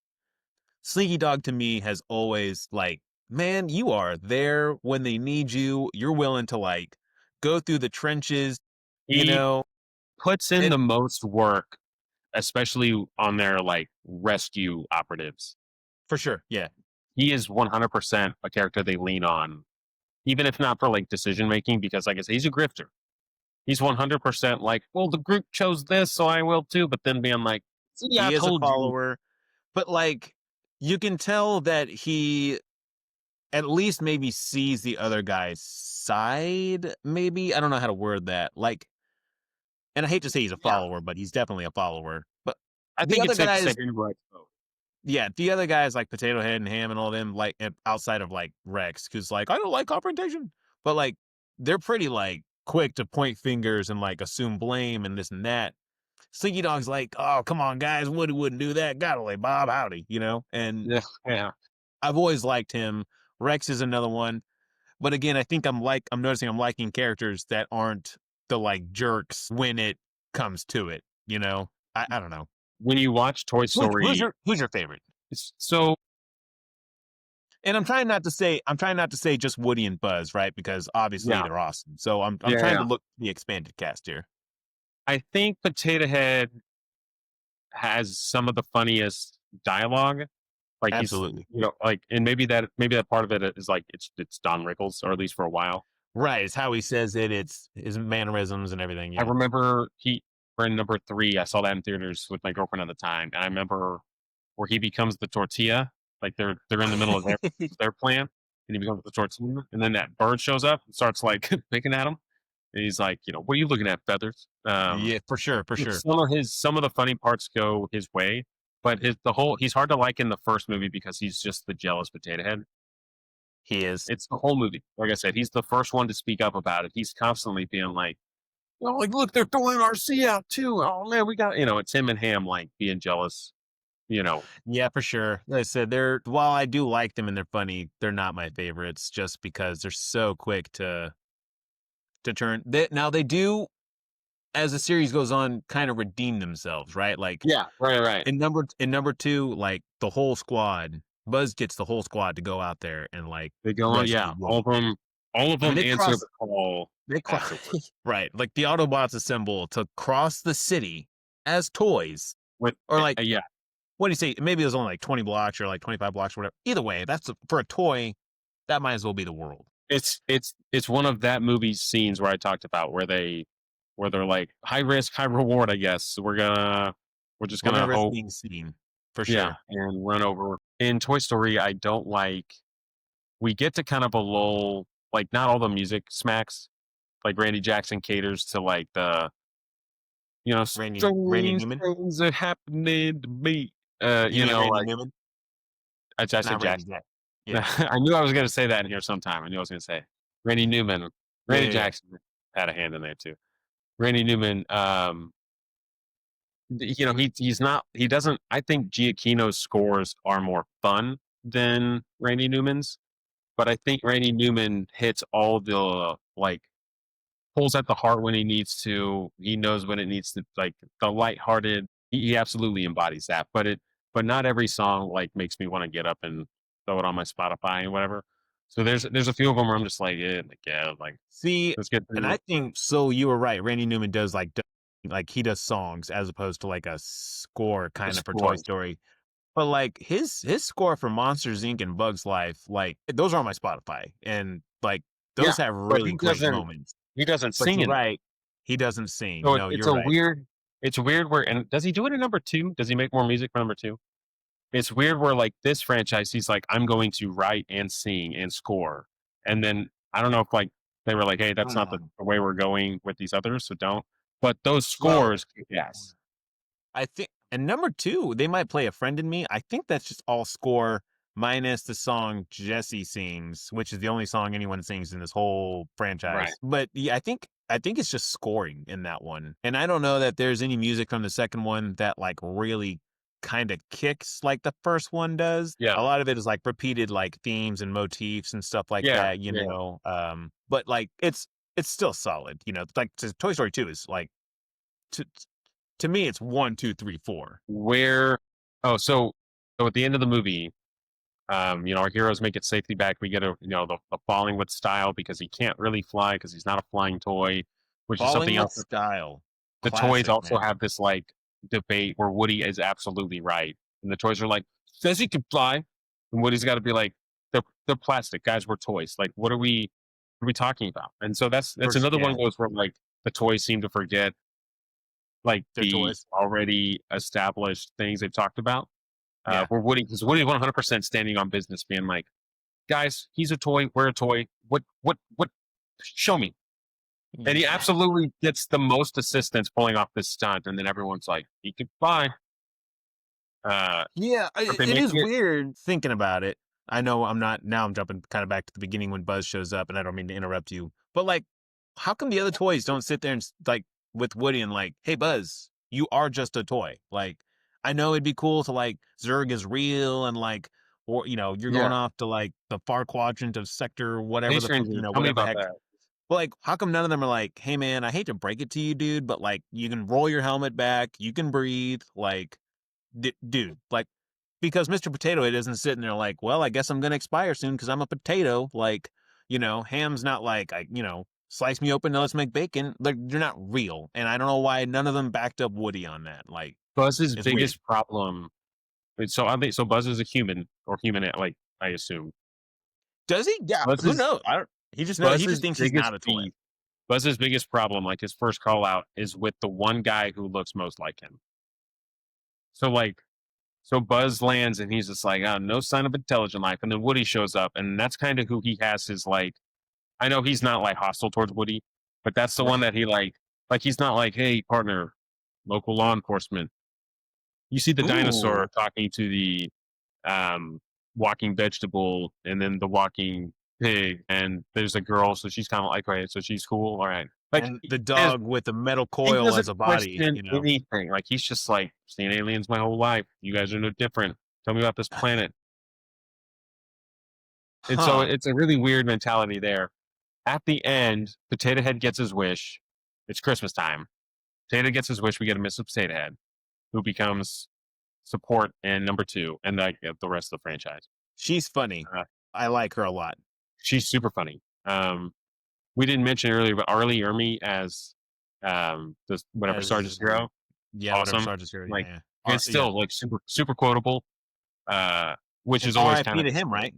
Speaker 1: Slinky Dog to me has always like, man, you are there when they need you. You're willing to like go through the trenches, you
Speaker 2: He
Speaker 1: know.
Speaker 2: puts in
Speaker 1: It
Speaker 2: the most work, especially on their like rescue operatives.
Speaker 1: for sure, yeah.
Speaker 2: He is 100% a character they lean on, even if not for like decision making, because like I said, he's a grifter. He's 100% like, well, the group chose this, so I will too. But then being like, see, I
Speaker 1: He is a
Speaker 2: told you.
Speaker 1: follower, but like you can tell that he at least maybe sees the other guy's side. Maybe I don't know how to word that. Like, and I hate to say he's a
Speaker 2: Yeah,
Speaker 1: follower, but he's definitely a follower. But
Speaker 2: I
Speaker 1: the
Speaker 2: think
Speaker 1: other
Speaker 2: it's safe to say
Speaker 1: guys,
Speaker 2: he writes both.
Speaker 1: yeah, the other guys like Potato Head and Ham and all them, like outside of like Rex, who's like, I don't like confrontation, but like they're pretty like quick to point fingers and like assume blame and this and that. Slinky Dog's like, oh come on guys, Woody wouldn't do that. Gotta like Bob Howdy. And
Speaker 2: Yeah, yeah.
Speaker 1: I've always liked him. Rex is another one, but again, I think I'm noticing I'm liking characters that aren't the like jerks when it comes to it. I don't know.
Speaker 2: When you watch Toy Story,
Speaker 1: Who's your favorite?
Speaker 2: so
Speaker 1: And I'm trying not to say just Woody and Buzz, right? Because obviously
Speaker 2: yeah,
Speaker 1: they're awesome. So I'm
Speaker 2: yeah,
Speaker 1: trying to
Speaker 2: yeah.
Speaker 1: look the expanded cast here.
Speaker 2: I think Potato Head has some of the funniest dialogue. Like he's,
Speaker 1: Absolutely.
Speaker 2: like, and maybe that part of it is like it's Don Rickles, or at least for a while.
Speaker 1: Right. It's how he says it, it's his mannerisms and everything.
Speaker 2: I
Speaker 1: Yeah.
Speaker 2: remember he for number three. I saw that in theaters with my girlfriend at the time, and I remember where he becomes the tortilla. Like they're in the middle of their plan, and he becomes the tortilla, and then that bird shows up and starts like picking at him, and he's like, what are you looking at, feathers?
Speaker 1: Yeah, for sure, for sure.
Speaker 2: Some of the funny parts go his way, but he's hard to like in the first movie because he's just the jealous potato head.
Speaker 1: He is.
Speaker 2: It's the whole movie. Like I said, he's the first one to speak up about it. He's constantly being like, "Oh, like look, they're throwing RC out too. Oh man, we got it's him and Ham like being jealous. You know,
Speaker 1: Yeah, for sure. Like I said, while I do like them and they're funny, they're not my favorites just because they're so quick to turn. Now they do, as the series goes on, kind of redeem themselves, right? Like
Speaker 2: yeah, right, right.
Speaker 1: in number two, like the whole squad, Buzz gets the whole squad to go out there and like
Speaker 2: They go on,
Speaker 1: rescue
Speaker 2: yeah.
Speaker 1: Woody.
Speaker 2: All of
Speaker 1: I mean,
Speaker 2: them answer the call
Speaker 1: they cross,
Speaker 2: afterward
Speaker 1: right? Like the Autobots assemble to cross the city as toys,
Speaker 2: with,
Speaker 1: or like
Speaker 2: yeah.
Speaker 1: what do you say? Maybe it was only like 20 blocks or like 25 blocks or whatever. Either way, for a toy. That might as well be the world.
Speaker 2: It's one of that movie's scenes where I talked about where they're like high risk, high reward. I guess we're just
Speaker 1: We're gonna
Speaker 2: gonna
Speaker 1: risk
Speaker 2: hope,
Speaker 1: being seen for
Speaker 2: yeah,
Speaker 1: sure.
Speaker 2: and run over. In Toy Story, I don't like. We get to kind of a lull. Like not all the music smacks. Like Randy Jackson caters to like the
Speaker 1: Randy
Speaker 2: strange
Speaker 1: Newman.
Speaker 2: things are happening to me.
Speaker 1: You mean Randy
Speaker 2: Like
Speaker 1: Newman,
Speaker 2: I said
Speaker 1: not Randy
Speaker 2: Jackson.
Speaker 1: Jack? Yeah,
Speaker 2: I knew I was going to say that in here sometime. I knew I was going to say Randy Newman.
Speaker 1: yeah,
Speaker 2: Randy
Speaker 1: yeah, yeah.
Speaker 2: Jackson had a hand in there too. Randy Newman, he's not. He doesn't. I think Giacchino's scores are more fun than Randy Newman's, but I think Randy Newman hits all the like pulls at the heart when he needs to. He knows when it needs to. Like the lighthearted. He absolutely embodies that. But not every song like makes me want to get up and throw it on my Spotify and whatever. So there's a few of them where I'm just like
Speaker 1: See,
Speaker 2: let's get
Speaker 1: and
Speaker 2: through
Speaker 1: I think so. You were right. Randy Newman does like he does songs as opposed to like a score
Speaker 2: the
Speaker 1: kind of for Toy
Speaker 2: scores.
Speaker 1: Story. But like his score for Monsters Inc. and Bugs Life, like those are on my Spotify, and like
Speaker 2: Yeah,
Speaker 1: those have
Speaker 2: but
Speaker 1: really great moments.
Speaker 2: he doesn't
Speaker 1: But
Speaker 2: sing
Speaker 1: you're
Speaker 2: in them.
Speaker 1: right, he doesn't sing.
Speaker 2: So
Speaker 1: No,
Speaker 2: it's
Speaker 1: you're
Speaker 2: a
Speaker 1: right.
Speaker 2: weird. It's weird where and does he do it in number two? Does he make more music for number two? It's weird where like this franchise, he's like, I'm going to write and sing and score. And then I don't know if like they were like, hey, that's not
Speaker 1: Um,
Speaker 2: the way we're going with these others, so don't. But those
Speaker 1: well,
Speaker 2: scores, yes.
Speaker 1: I think, and number two, they might play a friend in me. I think that's just all score. minus the song Jesse sings, which is the only song anyone sings in this whole
Speaker 2: Right.
Speaker 1: franchise. But yeah, I think it's just scoring in that one. And I don't know that there's any music from the second one that like really kind of kicks like the first one does.
Speaker 2: Yeah.
Speaker 1: A lot of it is like repeated like themes and motifs and stuff like
Speaker 2: Yeah.
Speaker 1: that, you
Speaker 2: Yeah.
Speaker 1: know. But like it's still solid, you know. Like Toy Story 2 is like to to me it's one, two, three, four.
Speaker 2: Where? Oh, so at the end of the movie, our heroes make it safely back. We get the falling with style because he can't really fly because he's not a flying toy, which is
Speaker 1: Falling
Speaker 2: something
Speaker 1: with
Speaker 2: else.
Speaker 1: style.
Speaker 2: The toys
Speaker 1: Classic,
Speaker 2: also
Speaker 1: man.
Speaker 2: have this like debate where Woody is absolutely right, and the toys are like, says he can fly, and Woody's got to be like, they're plastic, guys. We're toys. Like, what are we talking about? And so that's another one
Speaker 1: Yeah,
Speaker 2: of those where like the toys seem to forget like
Speaker 1: they're
Speaker 2: the
Speaker 1: toys.
Speaker 2: already established things they've talked about.
Speaker 1: Yeah.
Speaker 2: Where because Woody 100% standing on business, being like, guys, he's a toy, we're a toy. What? Show me. And he
Speaker 1: Yeah.
Speaker 2: absolutely gets the most assistance pulling off this stunt, and then everyone's like, he could fly.
Speaker 1: Yeah,
Speaker 2: Aren't they
Speaker 1: it is
Speaker 2: making it?
Speaker 1: weird thinking about it. I know I'm not now I'm jumping kind of back to the beginning when Buzz shows up and I don't mean to interrupt you. But like how come the other toys don't sit there and like with Woody and like, "Hey Buzz, you are just a toy." Like I know it'd be cool to like Zurg is real and like or you know, you're going
Speaker 2: Yeah.
Speaker 1: off to like the far quadrant of sector
Speaker 2: Hey,
Speaker 1: whatever you
Speaker 2: stranger,
Speaker 1: know,
Speaker 2: tell me
Speaker 1: whatever the
Speaker 2: about
Speaker 1: heck.
Speaker 2: that.
Speaker 1: But like how come none of them are like, "Hey man, I hate to break it to you, dude, but like you can roll your helmet back, you can breathe, like dude, like because Mr. Potato Head isn't sitting there like, well, I guess I'm gonna expire soon because I'm a potato. Like, you know, Ham's not like, slice me open, now let's make bacon. Like, they're not real, and I don't know why none of them backed up Woody on that. Like,
Speaker 2: Buzz's
Speaker 1: it's weird.
Speaker 2: biggest problem. So I think so. Buzz is a human or human, like I assume.
Speaker 1: Does he? Yeah. Who
Speaker 2: Buzz's
Speaker 1: knows? I don't. He just know. He just
Speaker 2: Buzz's
Speaker 1: thinks he's
Speaker 2: biggest
Speaker 1: not a toy.
Speaker 2: beef, Buzz's biggest problem, like his first call out, is with the one guy who looks most like him. So like, so Buzz lands and he's just like, oh, no sign of intelligent life, and then Woody shows up, and that's kind of who he has his like. I know he's not like hostile towards Woody, but that's the one
Speaker 1: Right.
Speaker 2: that he like he's not like, hey partner, local law enforcement. You see the dinosaur
Speaker 1: Ooh.
Speaker 2: talking to the um, walking vegetable and then the walking pig, and there's a girl, so she's kind of like, right, so she's cool, all right. Like
Speaker 1: And the dog with the metal
Speaker 2: he
Speaker 1: coil as
Speaker 2: doesn't
Speaker 1: a body.
Speaker 2: question
Speaker 1: You know.
Speaker 2: anything. Like he's just like, seen aliens my whole life. You guys are no different. Tell me about this planet. And so
Speaker 1: Huh.
Speaker 2: it's a really weird mentality there. At the end, Potato Head gets his wish. It's Christmas time. Potato gets his wish. We get a Miss Potato Head, who becomes support and number two, and like the rest of the franchise.
Speaker 1: She's funny.
Speaker 2: Uh,
Speaker 1: I like her a lot.
Speaker 2: she's super funny. We didn't mention earlier, but Arlie Ermy as this whatever Sergeant
Speaker 1: As
Speaker 2: Zero,
Speaker 1: yeah, whatever
Speaker 2: awesome.
Speaker 1: Sergeant Zero.
Speaker 2: Like
Speaker 1: Yeah.
Speaker 2: it's
Speaker 1: Yeah.
Speaker 2: still like super super quotable, uh, which
Speaker 1: And
Speaker 2: is always kind
Speaker 1: R.I.P.
Speaker 2: of
Speaker 1: to him, right?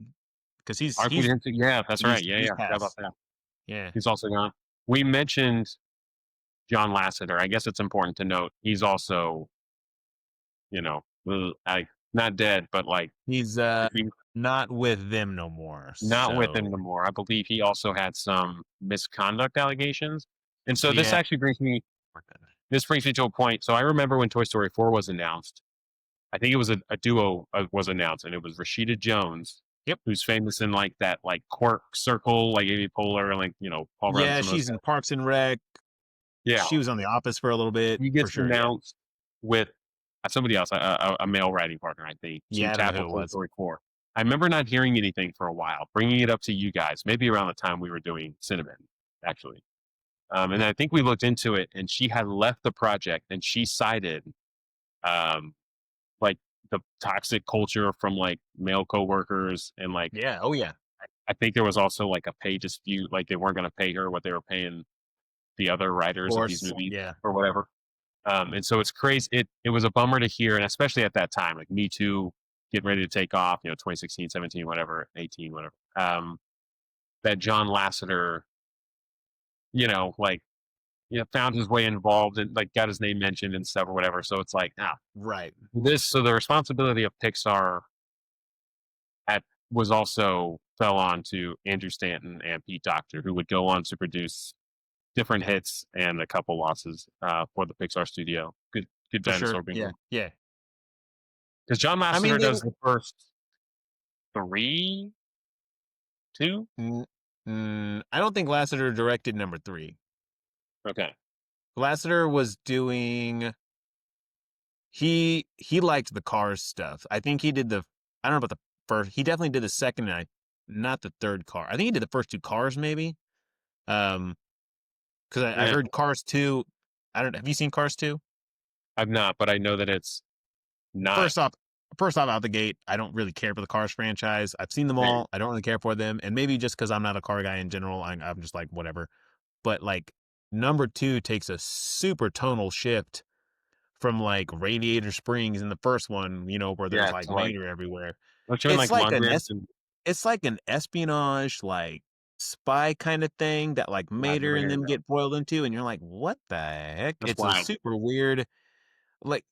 Speaker 1: Because
Speaker 2: RP. Yeah, that's right. Yeah,
Speaker 1: he's
Speaker 2: yeah. Forgot about
Speaker 1: passed.
Speaker 2: that.
Speaker 1: Yeah.
Speaker 2: He's also gone. We mentioned John Lasseter. I guess it's important to note he's also, not dead, but like
Speaker 1: He's
Speaker 2: maybe
Speaker 1: not with them no more.
Speaker 2: not with him
Speaker 1: So
Speaker 2: anymore. I believe he also had some misconduct allegations. And so this
Speaker 1: yeah.
Speaker 2: actually brings me to a point. So I remember when Toy Story 4 was announced, I think it was a duo was announced, and it was Rashida Jones,
Speaker 1: Yep.
Speaker 2: who's famous in like that like Quark Circle, like Amy Poehler, like Paul Rudd and
Speaker 1: Yeah,
Speaker 2: some of those
Speaker 1: she's
Speaker 2: guys.
Speaker 1: in Parks and Rec.
Speaker 2: Yeah,
Speaker 1: She was on The Office for a little bit,
Speaker 2: he
Speaker 1: for
Speaker 2: gets
Speaker 1: sure. Yeah.
Speaker 2: announced with somebody else, a male writing partner, I think, to
Speaker 1: Yeah, I don't know who
Speaker 2: tackle
Speaker 1: it
Speaker 2: Toy
Speaker 1: was.
Speaker 2: Story 4. I remember not hearing anything for a while, bringing it up to you guys, maybe around the time we were doing Cinnamon, actually. And I think we looked into it, and she had left the project, and she cited um, like the toxic culture from like male coworkers, and like
Speaker 1: Yeah. Oh yeah.
Speaker 2: I think there was also like a pay dispute, like they weren't going to pay her what they were paying the other
Speaker 1: Of
Speaker 2: writers of these
Speaker 1: course.
Speaker 2: movies
Speaker 1: Yeah.
Speaker 2: or whatever. And so it's crazy. It was a bummer to hear, and especially at that time, like Me Too, getting ready to take off, 2016, 17, whatever, 18, whatever. That John Lasseter, like, found his way involved and like got his name mentioned and stuff or whatever. So it's like,
Speaker 1: Right.
Speaker 2: so the responsibility of Pixar at was also fell on to Andrew Stanton and Pete Docter, who would go on to produce different hits and a couple losses for the Pixar studio. Good
Speaker 1: For sure.
Speaker 2: dinosaur being
Speaker 1: Yeah.
Speaker 2: one.
Speaker 1: Yeah.
Speaker 2: Because John
Speaker 1: I mean,
Speaker 2: Lasseter
Speaker 1: they
Speaker 2: does the first. three, two.
Speaker 1: N- I don't think Lasseter directed number three.
Speaker 2: Okay.
Speaker 1: Lasseter was doing he liked the Cars stuff. I think he did the I don't know about the first. He definitely did the second and not the third car. I think he did the first two Cars maybe. Um, because I
Speaker 2: Yeah,
Speaker 1: heard Cars 2. I don't have you seen Cars 2?
Speaker 2: I've not, but I know that it's not
Speaker 1: First off, first off out the gate, I don't really care for the Cars franchise. I've seen them
Speaker 2: same.
Speaker 1: all. I don't really care for them, and maybe just because I'm not a car guy in general, I'm just like whatever. But like number two takes a super tonal shift from like Radiator Springs in the first one, where there's
Speaker 2: Yeah,
Speaker 1: like
Speaker 2: to like
Speaker 1: mater everywhere.
Speaker 2: don't you mean
Speaker 1: It's
Speaker 2: like
Speaker 1: like an
Speaker 2: Mondrian
Speaker 1: es-
Speaker 2: and
Speaker 1: it's like an espionage like spy kind of thing that like
Speaker 2: I've
Speaker 1: Mater
Speaker 2: never
Speaker 1: and
Speaker 2: heard of
Speaker 1: them
Speaker 2: that.
Speaker 1: get foiled into, and you're like, what the heck?
Speaker 2: That's
Speaker 1: It's a
Speaker 2: wild.
Speaker 1: super weird, like,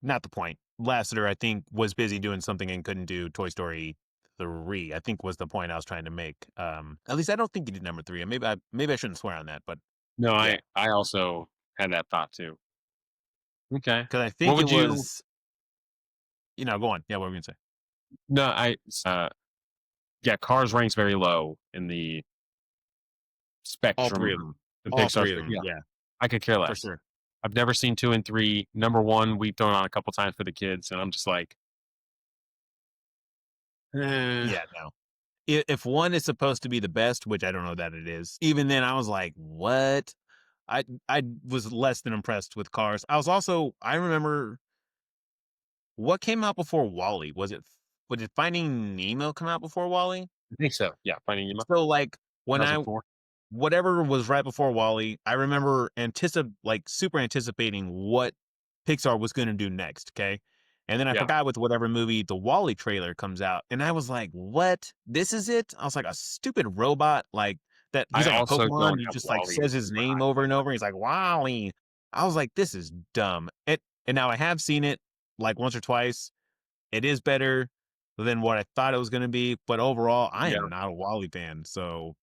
Speaker 1: not the point. Lasseter, I think, was busy doing something and couldn't do Toy Story 3. I think was the point I was trying to make. At least I don't think he did number 3. And maybe I shouldn't swear on that, but
Speaker 2: No,
Speaker 1: yeah,
Speaker 2: I also had that thought too. Okay.
Speaker 1: because I
Speaker 2: What
Speaker 1: think it
Speaker 2: would you
Speaker 1: was. Go on. Yeah, what were we gonna say?
Speaker 2: no, yeah, Cars ranks very low in the
Speaker 1: All three of
Speaker 2: spectrum,
Speaker 1: them.
Speaker 2: the
Speaker 1: All
Speaker 2: Pixar
Speaker 1: three of
Speaker 2: spec
Speaker 1: them.
Speaker 2: yeah,
Speaker 1: Yeah,
Speaker 2: I could care
Speaker 1: for
Speaker 2: less.
Speaker 1: sure.
Speaker 2: I've never seen 2 and 3. Number 1, we've thrown on a couple times for the kids, and I'm just like, eh.
Speaker 1: Yeah, no. If one is supposed to be the best, which I don't know that it is, even then I was like, what? I was less than impressed with Cars. I remember what came out before Wally. Was it Finding Nemo come out before Wally?
Speaker 2: I think so. Yeah, Finding Nemo,
Speaker 1: So like when I
Speaker 2: 2004.
Speaker 1: whatever was right before Wally, I remember super anticipating what Pixar was going to do next. Okay. And then I
Speaker 2: Yeah.
Speaker 1: forgot with whatever movie the Wally trailer comes out. And I was like, what? This is it? I was like, a stupid robot, like that.
Speaker 2: I
Speaker 1: He's like a
Speaker 2: also
Speaker 1: Pokemon.
Speaker 2: don't
Speaker 1: He
Speaker 2: have
Speaker 1: just like
Speaker 2: Wally
Speaker 1: says his
Speaker 2: super high.
Speaker 1: name over and over. He's like, Wally. I was like, this is dumb. And now I have seen it like once or twice. It is better than what I thought it was going to be. But overall, I
Speaker 2: Yeah.
Speaker 1: am not a Wally fan. So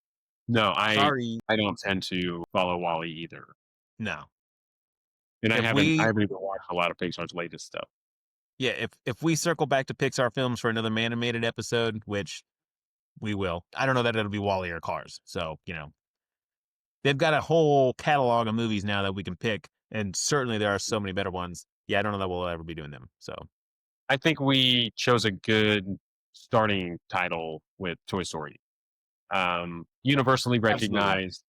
Speaker 2: No,
Speaker 1: sorry.
Speaker 2: I don't tend to follow Wally either.
Speaker 1: No.
Speaker 2: And
Speaker 1: If
Speaker 2: I
Speaker 1: we
Speaker 2: haven't even watched a lot of Pixar's latest stuff.
Speaker 1: Yeah, if we circle back to Pixar films for another Manimated episode, which we will, I don't know that it'll be Wally or Cars. So, they've got a whole catalog of movies now that we can pick, and certainly there are so many better ones. Yeah, I don't know that we'll ever be doing them. So,
Speaker 2: I think we chose a good starting title with Toy Story. Universally
Speaker 1: absolutely.
Speaker 2: recognized,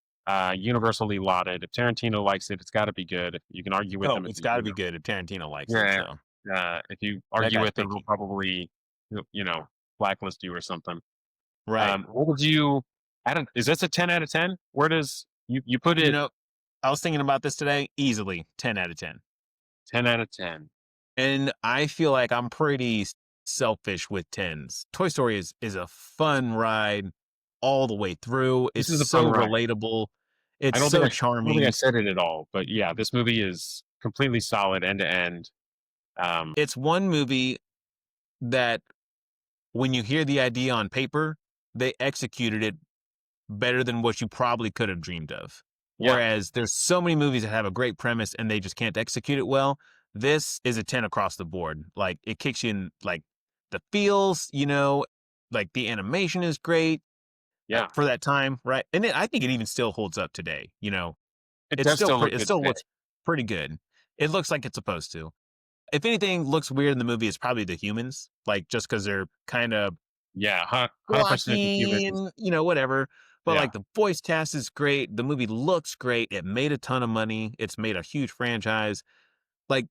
Speaker 2: universally lauded. If Tarantino likes it, it's got to be good. You can argue with
Speaker 1: Oh,
Speaker 2: him if
Speaker 1: it's got to be
Speaker 2: you
Speaker 1: good if Tarantino likes it.
Speaker 2: yeah.
Speaker 1: So,
Speaker 2: If you
Speaker 1: that
Speaker 2: argue
Speaker 1: guy's
Speaker 2: with him, he'll
Speaker 1: picky.
Speaker 2: probably blacklist you or something.
Speaker 1: Right.
Speaker 2: What would you? Is this a 10 out of 10? Where does you put
Speaker 1: You
Speaker 2: it
Speaker 1: know, I was thinking about this today, easily 10 out of 10.
Speaker 2: 10 out of 10?
Speaker 1: And I feel like I'm pretty selfish with tens. Toy Story is a fun ride all the way through.
Speaker 2: This
Speaker 1: It's
Speaker 2: is a fun
Speaker 1: so
Speaker 2: ride.
Speaker 1: relatable. It's
Speaker 2: I
Speaker 1: so
Speaker 2: don't think I
Speaker 1: charming.
Speaker 2: said it at all, but yeah, this movie is completely solid end to end.
Speaker 1: It's one movie that when you hear the idea on paper, they executed it better than what you probably could have dreamed of.
Speaker 2: Yeah,
Speaker 1: Whereas there's so many movies that have a great premise and they just can't execute it well. This is a 10 across the board. Like it kicks you in like the feels, like the animation is great
Speaker 2: yeah,
Speaker 1: for that time, right? And I think it even still holds up today.
Speaker 2: it does still look
Speaker 1: It
Speaker 2: good
Speaker 1: still
Speaker 2: today.
Speaker 1: looks pretty good. It looks like it's supposed to. If anything looks weird in the movie, it's probably the humans, like just because they're kind of
Speaker 2: Yeah, 100% the
Speaker 1: blocky
Speaker 2: humans.
Speaker 1: and whatever. But
Speaker 2: Yeah,
Speaker 1: like the voice cast is great. The movie looks great. It made a ton of money. It's made a huge franchise. Like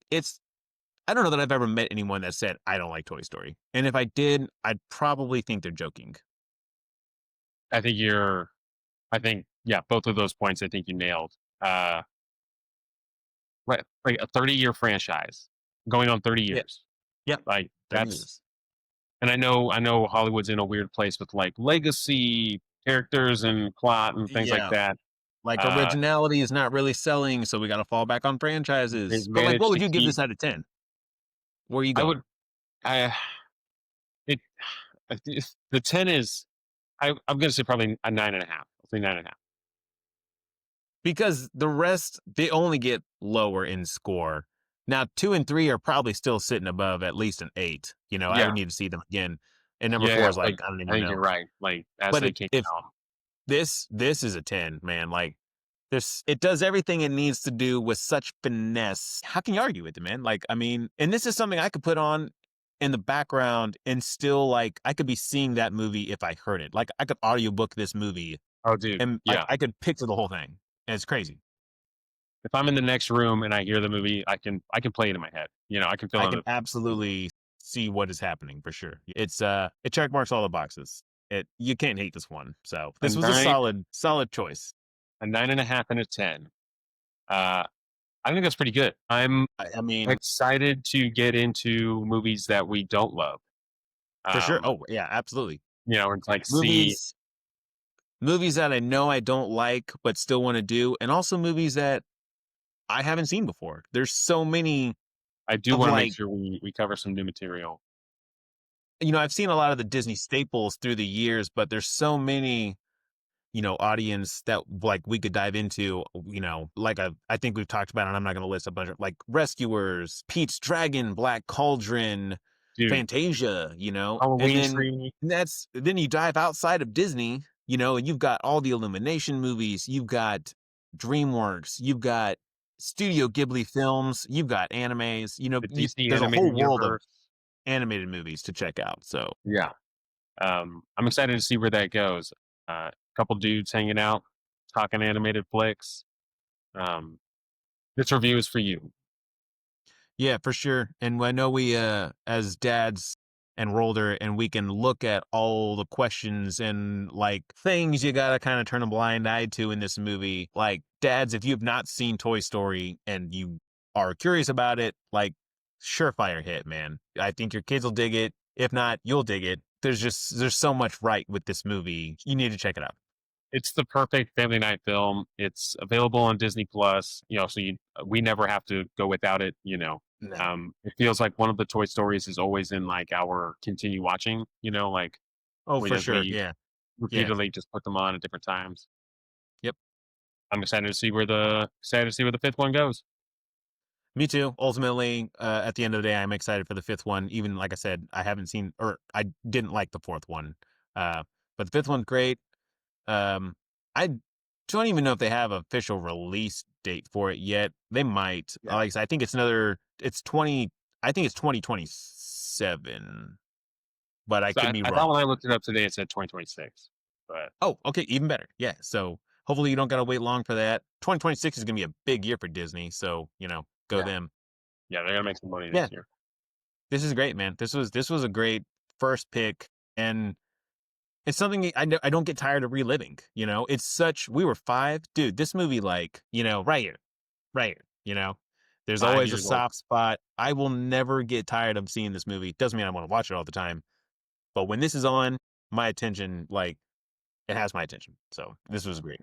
Speaker 1: I don't know that I've ever met anyone that said I don't like Toy Story. And if I did, I'd probably think they're joking.
Speaker 2: I think yeah, both of those points I think you nailed. Uh, right, like a 30-year franchise going on 30
Speaker 1: Yeah.
Speaker 2: years.
Speaker 1: Yep.
Speaker 2: Like
Speaker 1: 30
Speaker 2: that's
Speaker 1: years.
Speaker 2: and I know Hollywood's in a weird place with like legacy characters and plot and things like
Speaker 1: Yeah.
Speaker 2: that.
Speaker 1: Like
Speaker 2: Uh,
Speaker 1: originality is not really selling, so we got to fall back on
Speaker 2: they've
Speaker 1: franchises. But like, what
Speaker 2: managed to
Speaker 1: would you give
Speaker 2: keep.
Speaker 1: this out of 10? Where are you
Speaker 2: I
Speaker 1: going?
Speaker 2: would. I it. The 10 is. I'm going to say probably a 9.5. I'll say 9.5.
Speaker 1: Because the rest, they only get lower in score. Now, 2 and 3 are probably still sitting above at least an 8. I
Speaker 2: Yeah,
Speaker 1: would need to see them again. and number
Speaker 2: Yeah,
Speaker 1: 4
Speaker 2: yeah,
Speaker 1: is like,
Speaker 2: like,
Speaker 1: I don't
Speaker 2: I
Speaker 1: even
Speaker 2: think
Speaker 1: know.
Speaker 2: you're right, like, as
Speaker 1: But
Speaker 2: they came
Speaker 1: if
Speaker 2: out.
Speaker 1: this is a 10, man, like, this it does everything it needs to do with such finesse. How can you argue with it, man? Like, I mean, and this is something I could put on in the background and still, like, I could be seeing that movie if I heard it. Like, I could audiobook this movie
Speaker 2: Oh, dude,
Speaker 1: and, like,
Speaker 2: yeah.
Speaker 1: I could picture the whole thing, and it's crazy.
Speaker 2: If I'm in the next room and I hear the movie, I can play it in my head, I can
Speaker 1: I
Speaker 2: fill in
Speaker 1: can
Speaker 2: the
Speaker 1: absolutely see what is happening for sure. It check marks all the boxes. It You can't hate this one. So,
Speaker 2: a
Speaker 1: this was a
Speaker 2: 9
Speaker 1: solid choice.
Speaker 2: a 9.5 and a 10. Uh, I think that's pretty good. I'm
Speaker 1: I mean,
Speaker 2: excited to get into movies that we don't love.
Speaker 1: for sure.
Speaker 2: Um,
Speaker 1: Oh, yeah, absolutely.
Speaker 2: and like see
Speaker 1: Movies movies that I know I don't like but still wanna do, and also movies that I haven't seen before. There's so many
Speaker 2: I do
Speaker 1: of,
Speaker 2: wanna make
Speaker 1: like,
Speaker 2: sure we cover some new material.
Speaker 1: I've seen a lot of the Disney staples through the years, but there's so many, audience that, like, we could dive into, like, I think we've talked about, and I'm not gonna list a bunch of, like, Rescuers, Pete's Dragon, Black Cauldron,
Speaker 2: Dude,
Speaker 1: Fantasia, and
Speaker 2: Halloween
Speaker 1: then
Speaker 2: Tree,
Speaker 1: then you dive outside of Disney, and you've got all the Illumination movies, you've got DreamWorks, you've got Studio Ghibli films, you've got animes,
Speaker 2: the DC
Speaker 1: there's a whole
Speaker 2: animated
Speaker 1: world of
Speaker 2: universe.
Speaker 1: animated movies to check out. So,
Speaker 2: Yeah. I'm excited to see where that goes. Couple dudes hanging out, talking animated flicks. Um, this review is for you.
Speaker 1: yeah, for sure. And I know we, as dads and we're older, and we can look at all the questions and, like, things you gotta kind of turn a blind eye to in this movie. Like, dads, if you have not seen Toy Story and you are curious about it, like, surefire hit, man. I think your kids will dig it. If not, you'll dig it. There's so much right with this movie. You need to check it out.
Speaker 2: It's the perfect family night film. It's available on Disney Plus. So we never have to go without it.
Speaker 1: No.
Speaker 2: It feels like one of the Toy Stories is always in like our continue watching. Like
Speaker 1: Oh,
Speaker 2: we
Speaker 1: for
Speaker 2: just
Speaker 1: sure.
Speaker 2: we
Speaker 1: Yeah. Yeah.
Speaker 2: repeatedly just put them on at different times.
Speaker 1: Yep.
Speaker 2: I'm excited to see where the fifth one goes.
Speaker 1: Me too. Ultimately, at the end of the day, I'm excited for the fifth one. Even like I said, I haven't seen, or I didn't like the fourth one, uh, but the fifth one's great. I don't even know if they have an official release date for it yet. They might.
Speaker 2: Yeah.
Speaker 1: Like I said, I think it's another. It's 20. I think it's 2027, but I
Speaker 2: So
Speaker 1: could
Speaker 2: I,
Speaker 1: be
Speaker 2: I thought
Speaker 1: wrong.
Speaker 2: when I looked it up today, it said 2026. But
Speaker 1: Oh, okay, even better. Yeah. So hopefully you don't gotta wait long for that. 2026 is gonna be a big year for Disney. So go
Speaker 2: yeah,
Speaker 1: them.
Speaker 2: yeah, they're gonna make some money
Speaker 1: Yeah.
Speaker 2: this year.
Speaker 1: This is great, man. This was a great first pick, and it's something I don't get tired of reliving. It's such we were 5, dude. This movie, like right here, right here. There's
Speaker 2: 5
Speaker 1: always a
Speaker 2: years old.
Speaker 1: soft spot. I will never get tired of seeing this movie. Doesn't mean I want to watch it all the time, but when this is on, my attention, like it has my attention. So this was great.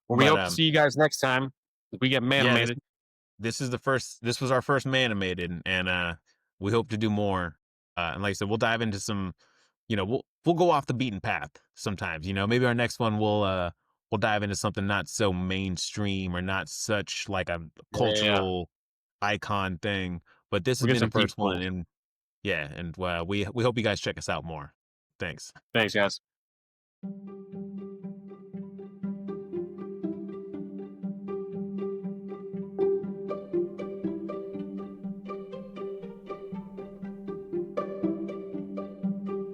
Speaker 2: Well, we
Speaker 1: But
Speaker 2: hope to see you guys next time. If we get
Speaker 1: yeah,
Speaker 2: manimated.
Speaker 1: this was our first Manimated, and we hope to do more. And like I said, we'll dive into some, we'll go off the beaten path sometimes. Maybe our next one we'll dive into something not so mainstream or not such like a
Speaker 2: Yeah, yeah, yeah.
Speaker 1: cultural icon thing. But this has
Speaker 2: We'll get
Speaker 1: been a
Speaker 2: some
Speaker 1: first one,
Speaker 2: people.
Speaker 1: and yeah, and we hope you guys check us out more. Thanks.
Speaker 2: Thanks, guys.